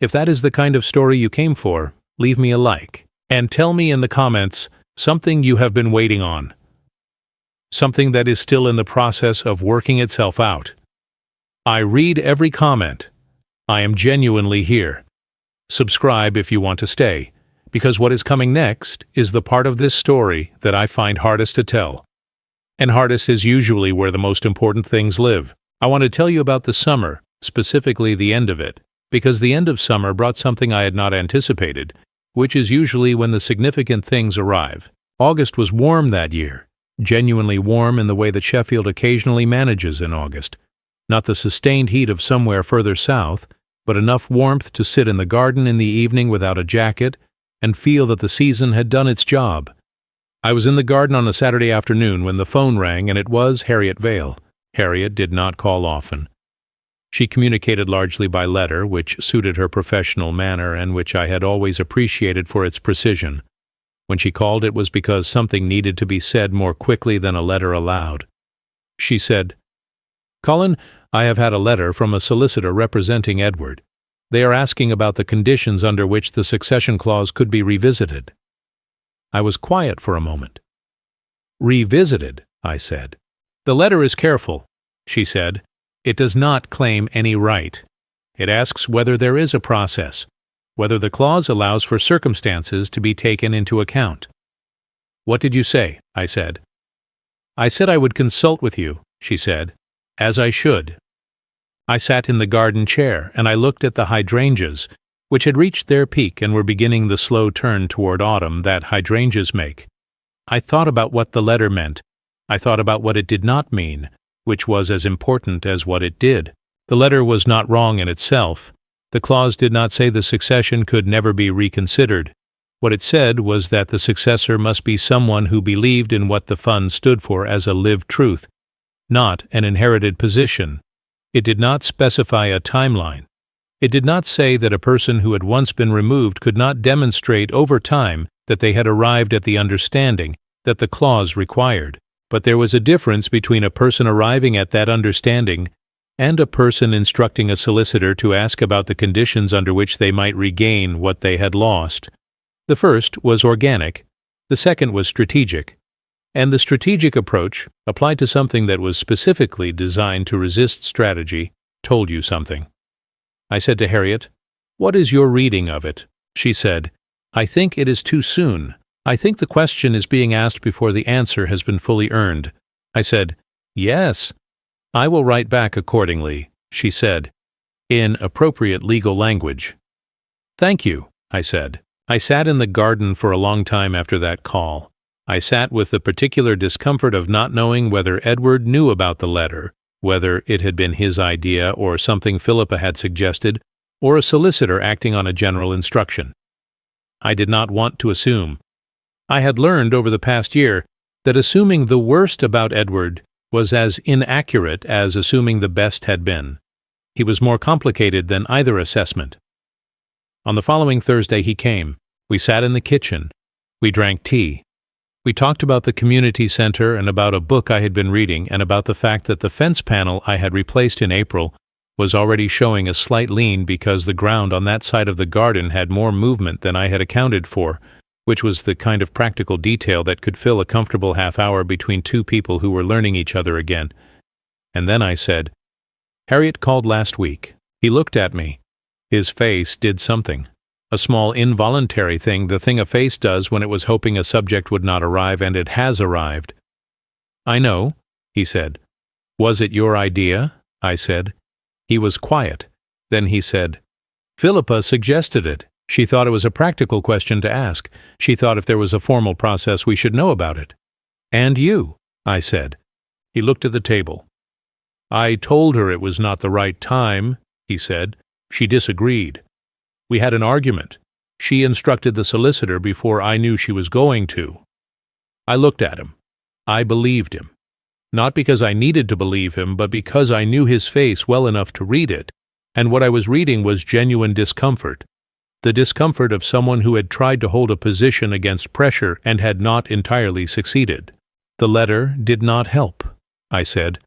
If that is the kind of story you came for, leave me a like, and tell me in the comments something you have been waiting on, something that is still in the process of working itself out. I read every comment. I am genuinely here. Subscribe if you want to stay, because what is coming next is the part of this story that I find hardest to tell. And hardest is usually where the most important things live. I want to tell you about the summer, specifically the end of it, because the end of summer brought something I had not anticipated, which is usually when the significant things arrive. August was warm that year, genuinely warm in the way that Sheffield occasionally manages in August. Not the sustained heat of somewhere further south, but enough warmth to sit in the garden in the evening without a jacket and feel that the season had done its job. I was in the garden on a Saturday afternoon when the phone rang, and it was Harriet Vale. Harriet did not call often. She communicated largely by letter, which suited her professional manner and which I had always appreciated for its precision. When she called, it was because something needed to be said more quickly than a letter allowed. She said, "Colin, I have had a letter from a solicitor representing Edward. They are asking about the conditions under which the succession clause could be revisited." I was quiet for a moment. "Revisited," I said. "The letter is careful," she said. "It does not claim any right. It asks whether there is a process, whether the clause allows for circumstances to be taken into account." "What did you say?" I said. "I said I would consult with you," she said, "as I should." I sat in the garden chair, and I looked at the hydrangeas, which had reached their peak and were beginning the slow turn toward autumn that hydrangeas make. I thought about what the letter meant. I thought about what it did not mean, which was as important as what it did. The letter was not wrong in itself. The clause did not say the succession could never be reconsidered. What it said was that the successor must be someone who believed in what the fund stood for as a lived truth, not an inherited position. It did not specify a timeline. It did not say that a person who had once been removed could not demonstrate over time that they had arrived at the understanding that the clause required. But there was a difference between a person arriving at that understanding and a person instructing a solicitor to ask about the conditions under which they might regain what they had lost. The first was organic, the second was strategic. And the strategic approach, applied to something that was specifically designed to resist strategy, told you something. I said to Harriet, "What is your reading of it?" She said, "I think it is too soon. I think the question is being asked before the answer has been fully earned." I said, "Yes. I will write back accordingly," she said, in appropriate legal language. "Thank you," I said. I sat in the garden for a long time after that call. I sat with the particular discomfort of not knowing whether Edward knew about the letter, whether it had been his idea or something Philippa had suggested, or a solicitor acting on a general instruction. I did not want to assume. I had learned over the past year that assuming the worst about Edward was as inaccurate as assuming the best had been. He was more complicated than either assessment. On the following Thursday he came. We sat in the kitchen. We drank tea. We talked about the community center and about a book I had been reading and about the fact that the fence panel I had replaced in April was already showing a slight lean because the ground on that side of the garden had more movement than I had accounted for, which was the kind of practical detail that could fill a comfortable half hour between two people who were learning each other again. And then I said, "Harriet called last week." He looked at me. His face did something. A small involuntary thing, the thing a face does when it was hoping a subject would not arrive, and it has arrived. "I know," he said. "Was it your idea?" I said. He was quiet. Then he said, "Philippa suggested it. She thought it was a practical question to ask. She thought if there was a formal process we should know about it." "And you?" I said. He looked at the table. "I told her it was not the right time," he said. "She disagreed. We had an argument. She instructed the solicitor before I knew she was going to." I looked at him. I believed him. Not because I needed to believe him, but because I knew his face well enough to read it, and what I was reading was genuine discomfort. The discomfort of someone who had tried to hold a position against pressure and had not entirely succeeded. "The letter did not help," I said.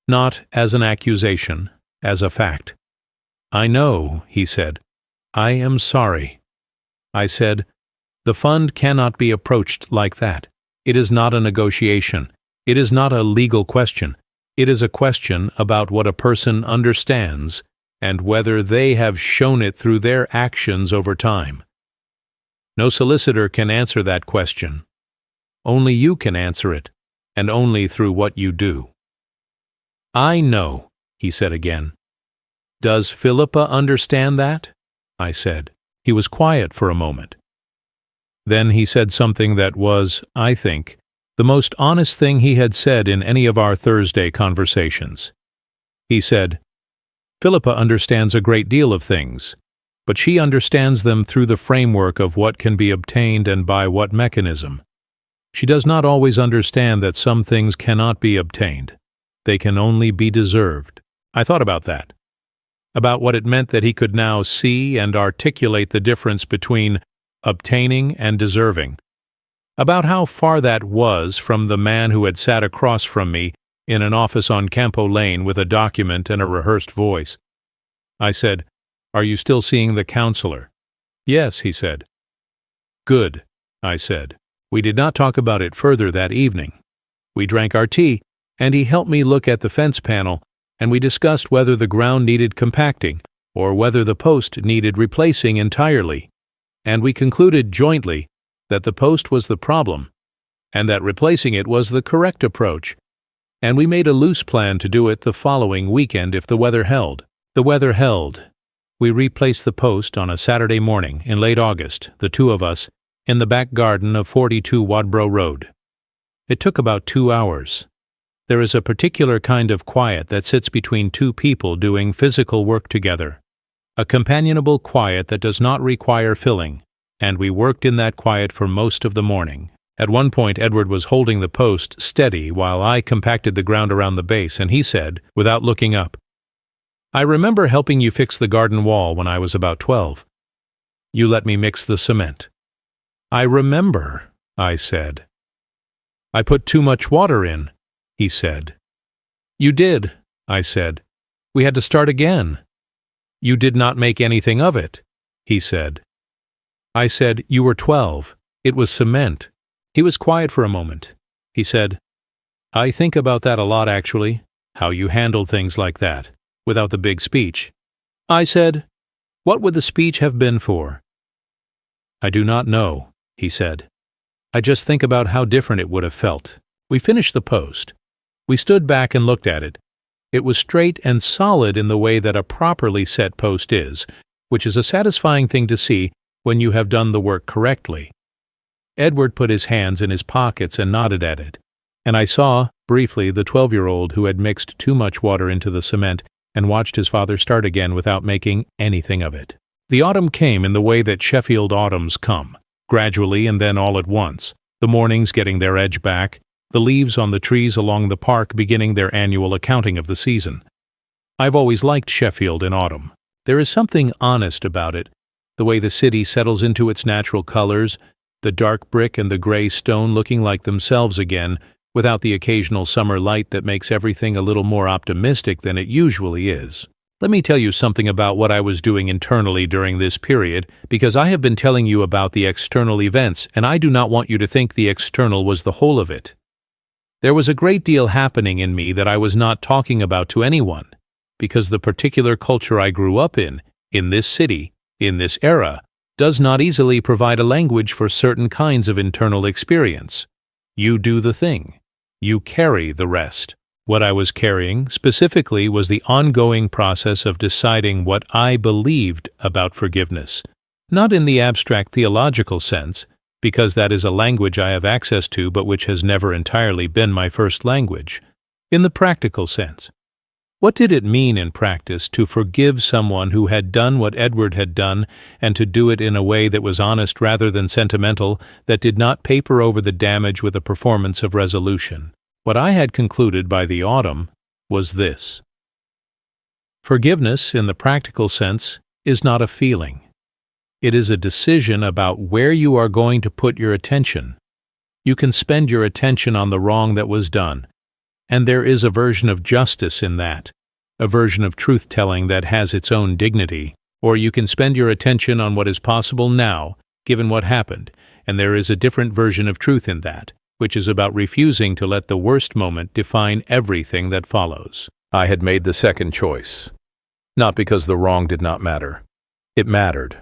"Not as an accusation, as a fact." "I know," he said. "I am sorry." I said, "The fund cannot be approached like that. It is not a negotiation. It is not a legal question. It is a question about what a person understands and whether they have shown it through their actions over time. No solicitor can answer that question. Only you can answer it, and only through what you do." "I know," he said again. "Does Philippa understand that?" I said. He was quiet for a moment. Then he said something that was, I think, the most honest thing he had said in any of our Thursday conversations. He said, "Philippa understands a great deal of things, but she understands them through the framework of what can be obtained and by what mechanism. She does not always understand that some things cannot be obtained. They can only be deserved." I thought about that. About what it meant that he could now see and articulate the difference between obtaining and deserving. About how far that was from the man who had sat across from me in an office on Campo Lane with a document and a rehearsed voice. I said, "Are you still seeing the counselor?" "Yes," he said. "Good," I said. We did not talk about it further that evening. We drank our tea, and he helped me look at the fence panel, and we discussed whether the ground needed compacting or whether the post needed replacing entirely, and we concluded jointly that the post was the problem and that replacing it was the correct approach, and we made a loose plan to do it the following weekend if the weather held. The weather held. We replaced the post on a Saturday morning in late August, the two of us, in the back garden of 42 Wadborough Road. It took about 2 hours. There is a particular kind of quiet that sits between two people doing physical work together, a companionable quiet that does not require filling, and we worked in that quiet for most of the morning. At one point Edward was holding the post steady while I compacted the ground around the base, and he said, without looking up, "I remember helping you fix the garden wall when I was about 12. You let me mix the cement." "I remember," I said. "I put too much water in," he said. "You did," I said. "We had to start again." "You did not make anything of it," he said. I said, "You were 12. It was cement." He was quiet for a moment. He said, "I think about that a lot, actually, how you handle things like that, without the big speech." I said, "What would the speech have been for?" "I do not know," he said. "I just think about how different it would have felt." We finished the post. We stood back and looked at it. It was straight and solid in the way that a properly set post is, which is a satisfying thing to see when you have done the work correctly. Edward put his hands in his pockets and nodded at it, and I saw, briefly, the 12-year-old who had mixed too much water into the cement and watched his father start again without making anything of it. The autumn came in the way that Sheffield autumns come, gradually and then all at once, the mornings getting their edge back, the leaves on the trees along the park beginning their annual accounting of the season. I've always liked Sheffield in autumn. There is something honest about it, The way the city settles into its natural colors, the dark brick and the gray stone looking like themselves again, without the occasional summer light that makes everything a little more optimistic than it usually is. Let me tell you something about what I was doing internally during this period, because I have been telling you about the external events, and I do not want you to think the external was the whole of it. There was a great deal happening in me that I was not talking about to anyone, because the particular culture I grew up in this city, in this era, does not easily provide a language for certain kinds of internal experience. You do the thing. You carry the rest. What I was carrying, specifically, was the ongoing process of deciding what I believed about forgiveness, not in the abstract theological sense, because that is a language I have access to but which has never entirely been my first language, in the practical sense. What did it mean in practice to forgive someone who had done what Edward had done, and to do it in a way that was honest rather than sentimental, that did not paper over the damage with a performance of resolution? What I had concluded by the autumn was this. Forgiveness, in the practical sense, is not a feeling. It is a decision about where you are going to put your attention. You can spend your attention on the wrong that was done, and there is a version of justice in that, a version of truth-telling that has its own dignity, or you can spend your attention on what is possible now, given what happened, and there is a different version of truth in that, which is about refusing to let the worst moment define everything that follows. I had made the second choice. Not because the wrong did not matter. It mattered.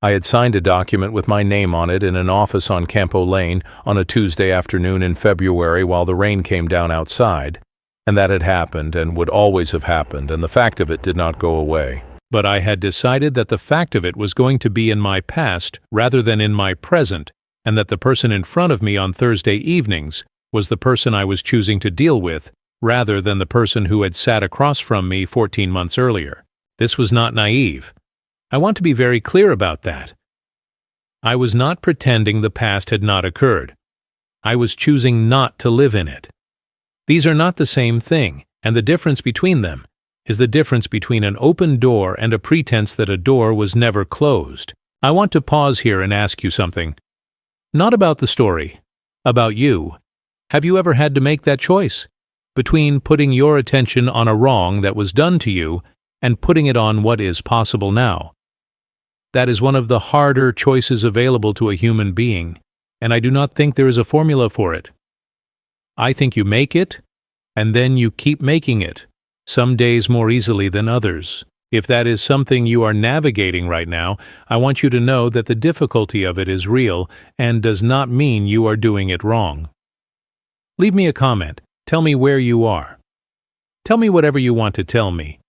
I had signed a document with my name on it in an office on Campo Lane on a Tuesday afternoon in February while the rain came down outside, and that had happened and would always have happened, and the fact of it did not go away. But I had decided that the fact of it was going to be in my past rather than in my present, and that the person in front of me on Thursday evenings was the person I was choosing to deal with, rather than the person who had sat across from me 14 months earlier. This was not naive. I want to be very clear about that. I was not pretending the past had not occurred. I was choosing not to live in it. These are not the same thing, and the difference between them is the difference between an open door and a pretense that a door was never closed. I want to pause here and ask you something. Not about the story, about you. Have you ever had to make that choice? Between putting your attention on a wrong that was done to you and putting it on what is possible now. That is one of the harder choices available to a human being, and I do not think there is a formula for it. I think you make it, and then you keep making it, some days more easily than others. If that is something you are navigating right now, I want you to know that the difficulty of it is real and does not mean you are doing it wrong. Leave me a comment. Tell me where you are. Tell me whatever you want to tell me.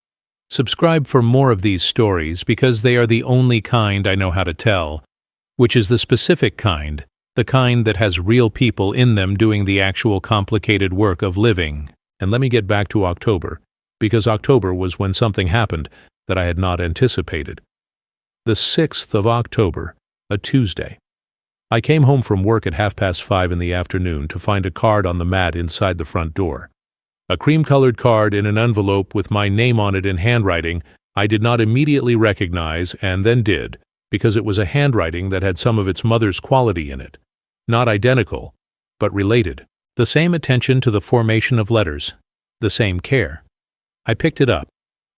Subscribe for more of these stories because they are the only kind I know how to tell, which is the specific kind, the kind that has real people in them doing the actual complicated work of living. And let me get back to October, because October was when something happened that I had not anticipated. The 6th of October, a Tuesday. I came home from work at 5:30 in the afternoon to find a card on the mat inside the front door. A cream-colored card in an envelope with my name on it in handwriting I did not immediately recognize and then did, because it was a handwriting that had some of its mother's quality in it. Not identical, but related. The same attention to the formation of letters, the same care. I picked it up.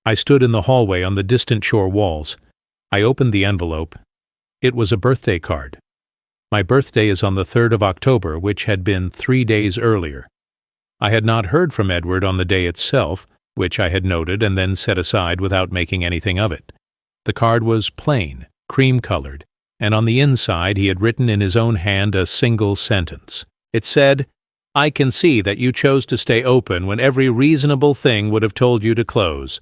I stood in the hallway on the distant shore walls. I opened the envelope. It was a birthday card. My birthday is on the 3rd of October, which had been 3 days earlier. I had not heard from Edward on the day itself, which I had noted and then set aside without making anything of it. The card was plain, cream-colored, and on the inside he had written in his own hand a single sentence. It said, "I can see that you chose to stay open when every reasonable thing would have told you to close.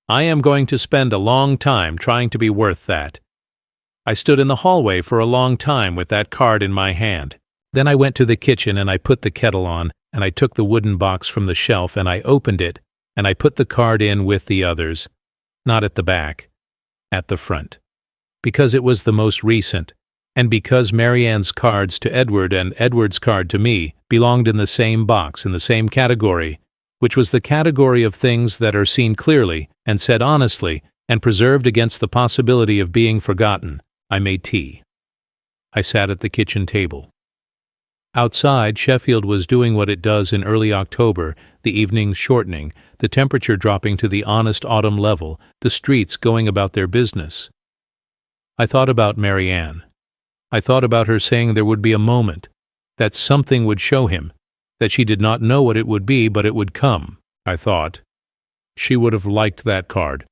I am going to spend a long time trying to be worth that." I stood in the hallway for a long time with that card in my hand. Then I went to the kitchen and I put the kettle on, and I took the wooden box from the shelf and I opened it, and I put the card in with the others. Not at the back, at the front. Because it was the most recent, and because Marianne's cards to Edward and Edward's card to me belonged in the same box in the same category, which was the category of things that are seen clearly and said honestly and preserved against the possibility of being forgotten, I made tea. I sat at the kitchen table. Outside, Sheffield was doing what it does in early October, the evenings shortening, the temperature dropping to the honest autumn level, the streets going about their business. I thought about Mary Ann. I thought about her saying there would be a moment, that something would show him, that she did not know what it would be, but it would come. I thought, she would have liked that card.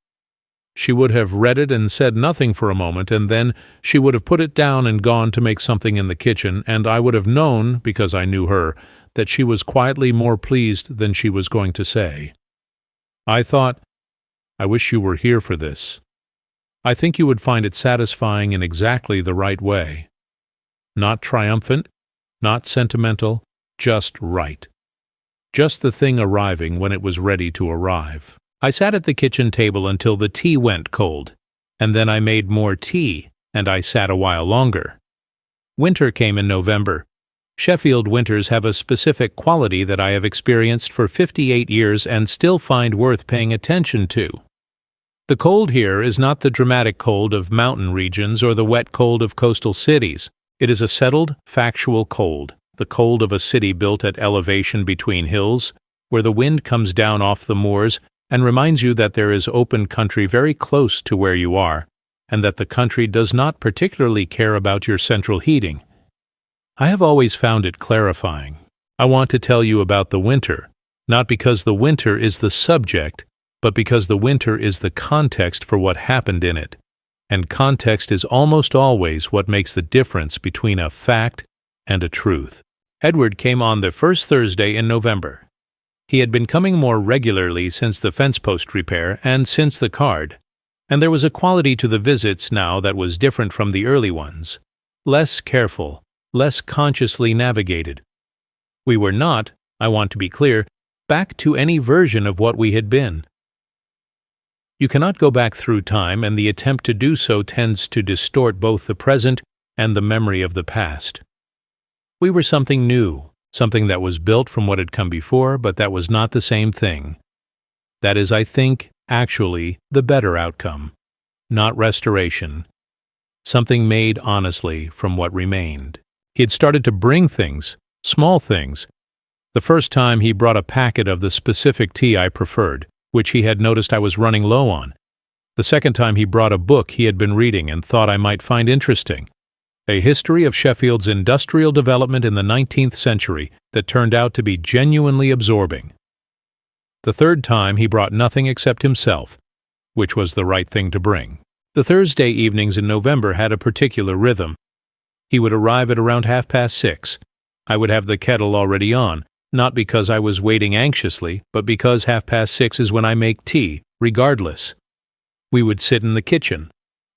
She would have read it and said nothing for a moment, and then she would have put it down and gone to make something in the kitchen, and I would have known, because I knew her, that she was quietly more pleased than she was going to say. I thought, I wish you were here for this. I think you would find it satisfying in exactly the right way. Not triumphant, not sentimental, just right. Just the thing arriving when it was ready to arrive. I sat at the kitchen table until the tea went cold, and then I made more tea, and I sat a while longer. Winter came in November. Sheffield winters have a specific quality that I have experienced for 58 years and still find worth paying attention to. The cold here is not the dramatic cold of mountain regions or the wet cold of coastal cities. It is a settled, factual cold, the cold of a city built at elevation between hills, where the wind comes down off the moors and reminds you that there is open country very close to where you are, and that the country does not particularly care about your central heating. I have always found it clarifying. I want to tell you about the winter, not because the winter is the subject, but because the winter is the context for what happened in it, and context is almost always what makes the difference between a fact and a truth. Edward came on the first Thursday in November. He had been coming more regularly since the fence post repair and since the card, and there was a quality to the visits now that was different from the early ones, less careful, less consciously navigated. We were not, I want to be clear, back to any version of what we had been. You cannot go back through time, and the attempt to do so tends to distort both the present and the memory of the past. We were something new, something that was built from what had come before, but that was not the same thing. That is, I think, actually, the better outcome, not restoration. Something made honestly from what remained. He had started to bring things, small things. The first time he brought a packet of the specific tea I preferred, which he had noticed I was running low on. The second time he brought a book he had been reading and thought I might find interesting. A history of Sheffield's industrial development in the 19th century that turned out to be genuinely absorbing. The third time he brought nothing except himself, which was the right thing to bring. The Thursday evenings in November had a particular rhythm. He would arrive at around 6:30. I would have the kettle already on, not because I was waiting anxiously, but because 6:30 is when I make tea, regardless. We would sit in the kitchen.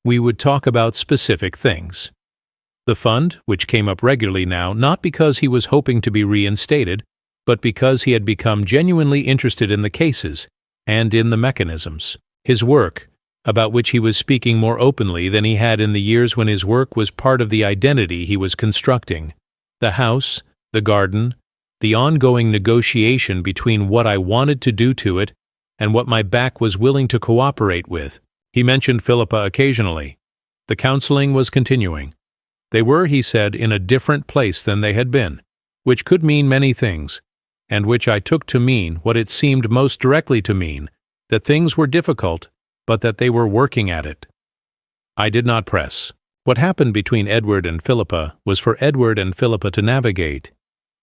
We would talk about specific things. The fund, which came up regularly now, not because he was hoping to be reinstated, but because he had become genuinely interested in the cases and in the mechanisms. His work, about which he was speaking more openly than he had in the years when his work was part of the identity he was constructing. The house, the garden, the ongoing negotiation between what I wanted to do to it and what my back was willing to cooperate with. He mentioned Philippa occasionally. The counseling was continuing. They were, he said, in a different place than they had been, which could mean many things, and which I took to mean what it seemed most directly to mean, that things were difficult, but that they were working at it. I did not press. What happened between Edward and Philippa was for Edward and Philippa to navigate,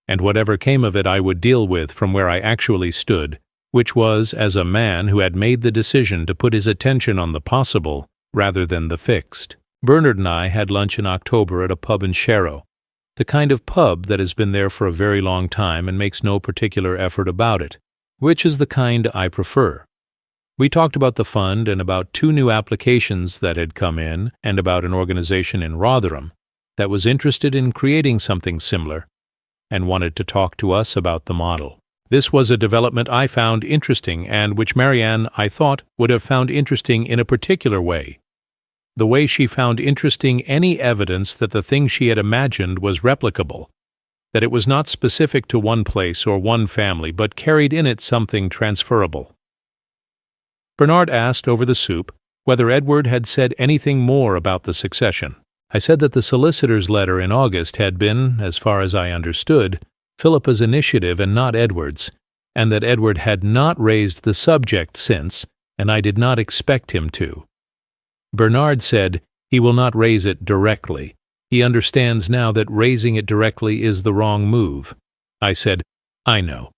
and whatever came of it I would deal with from where I actually stood, which was as a man who had made the decision to put his attention on the possible rather than the fixed. Bernard and I had lunch in October at a pub in Sharrow, the kind of pub that has been there for a very long time and makes no particular effort about it, which is the kind I prefer. We talked about the fund and about 2 new applications that had come in and about an organization in Rotherham that was interested in creating something similar and wanted to talk to us about the model. This was a development I found interesting and which Mary Ann, I thought, would have found interesting in a particular way. The way she found interesting any evidence that the thing she had imagined was replicable, that it was not specific to one place or one family, but carried in it something transferable. Bernard asked over the soup, whether Edward had said anything more about the succession. I said that the solicitor's letter in August had been, as far as I understood, Philippa's initiative and not Edward's, and that Edward had not raised the subject since, and I did not expect him to. Bernard said he will not raise it directly. He understands now that raising it directly is the wrong move. I said, I know.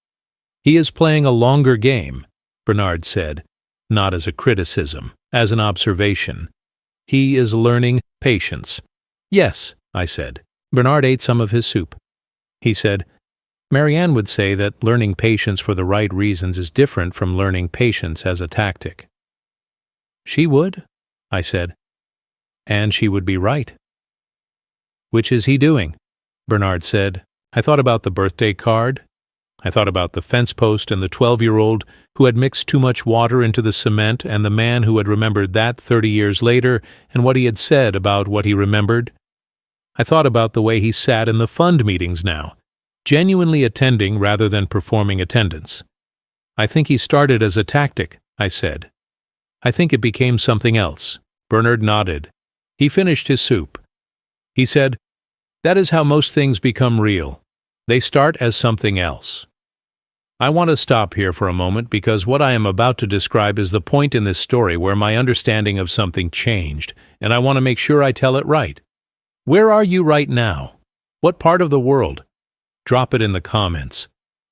He is playing a longer game, Bernard said, not as a criticism, as an observation. He is learning patience. Yes, I said. Bernard ate some of his soup. He said, Marianne would say that learning patience for the right reasons is different from learning patience as a tactic. She would, I said. And she would be right. Which is he doing? Bernard said. I thought about the birthday card. I thought about the fence post and the 12-year-old who had mixed too much water into the cement and the man who had remembered that 30 years later and what he had said about what he remembered. I thought about the way he sat in the fund meetings now, genuinely attending rather than performing attendance. I think he started as a tactic, I said. I think it became something else. Bernard nodded. He finished his soup. He said, That is how most things become real. They start as something else. I want to stop here for a moment because what I am about to describe is the point in this story where my understanding of something changed, and I want to make sure I tell it right. Where are you right now? What part of the world? Drop it in the comments.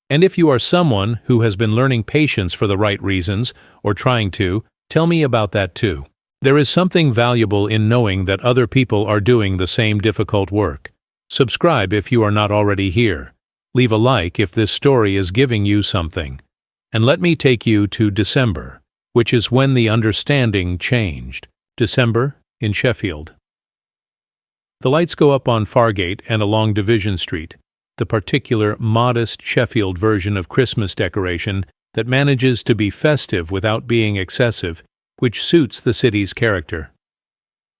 And if you are someone who has been learning patience for the right reasons, or trying to, tell me about that too. There is something valuable in knowing that other people are doing the same difficult work. Subscribe if you are not already here. Leave a like if this story is giving you something. And let me take you to December, which is when the understanding changed. December in Sheffield. The lights go up on Fargate and along Division Street, the particular modest Sheffield version of Christmas decoration that manages to be festive without being excessive, which suits the city's character.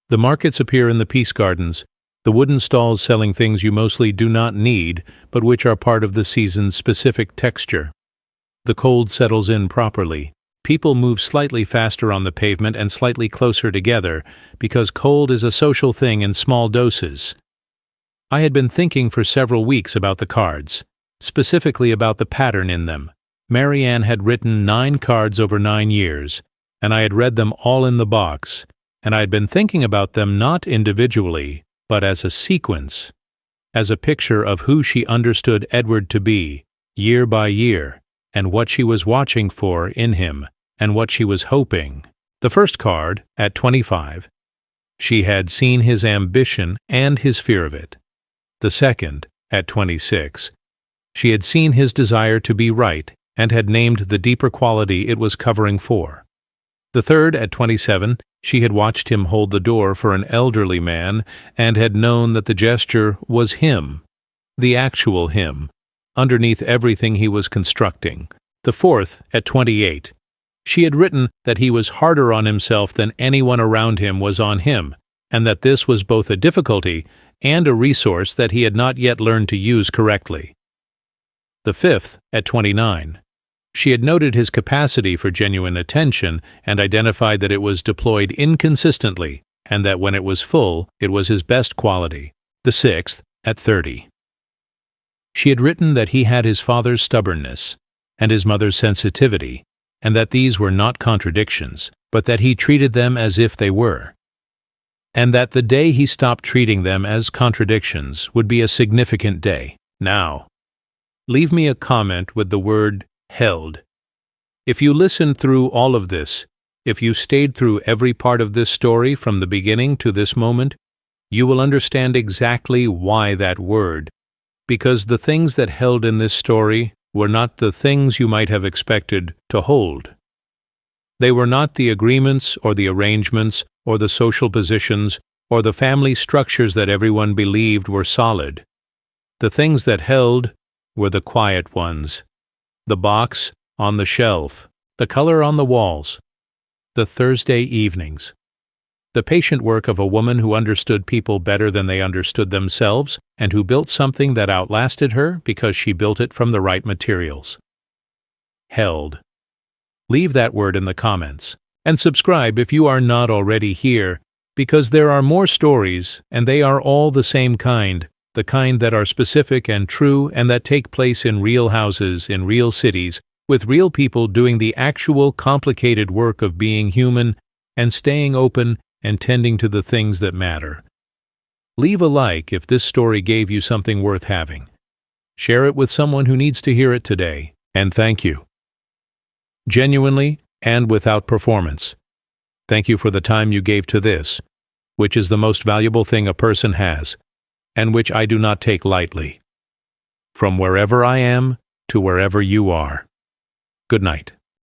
The markets appear in the Peace Gardens, the wooden stalls selling things you mostly do not need, but which are part of the season's specific texture. The cold settles in properly. People move slightly faster on the pavement and slightly closer together, because cold is a social thing in small doses. I had been thinking for several weeks about the cards, specifically about the pattern in them. Marianne had written 9 cards over 9 years, and I had read them all in the box, and I had been thinking about them not individually, but as a sequence, as a picture of who she understood Edward to be, year by year, and what she was watching for in him, and what she was hoping. The first card, at 25, she had seen his ambition and his fear of it. The second, at 26, she had seen his desire to be right and had named the deeper quality it was covering for. The third, at 27, she had watched him hold the door for an elderly man and had known that the gesture was him, the actual him, underneath everything he was constructing. The fourth, at 28, she had written that he was harder on himself than anyone around him was on him, and that this was both a difficulty and a resource that he had not yet learned to use correctly. The fifth, at 29, she had noted his capacity for genuine attention and identified that it was deployed inconsistently, and that when it was full, it was his best quality. The sixth, at 30. She had written that he had his father's stubbornness and his mother's sensitivity, and that these were not contradictions, but that he treated them as if they were, and that the day he stopped treating them as contradictions would be a significant day. Now, leave me a comment with the word held. If you listened through all of this, if you stayed through every part of this story from the beginning to this moment, you will understand exactly why that word, because the things that held in this story were not the things you might have expected to hold. They were not the agreements or the arrangements or the social positions or the family structures that everyone believed were solid. The things that held were the quiet ones. The box on the shelf, the color on the walls, the Thursday evenings, the patient work of a woman who understood people better than they understood themselves and who built something that outlasted her because she built it from the right materials. Held. Leave that word in the comments. And subscribe if you are not already here, because there are more stories, and they are all the same kind, the kind that are specific and true and that take place in real houses, in real cities, with real people doing the actual complicated work of being human and staying open and tending to the things that matter. Leave a like if this story gave you something worth having. Share it with someone who needs to hear it today, and thank you. Genuinely and without performance. Thank you for the time you gave to this, which is the most valuable thing a person has, and which I do not take lightly. From wherever I am to wherever you are. Good night.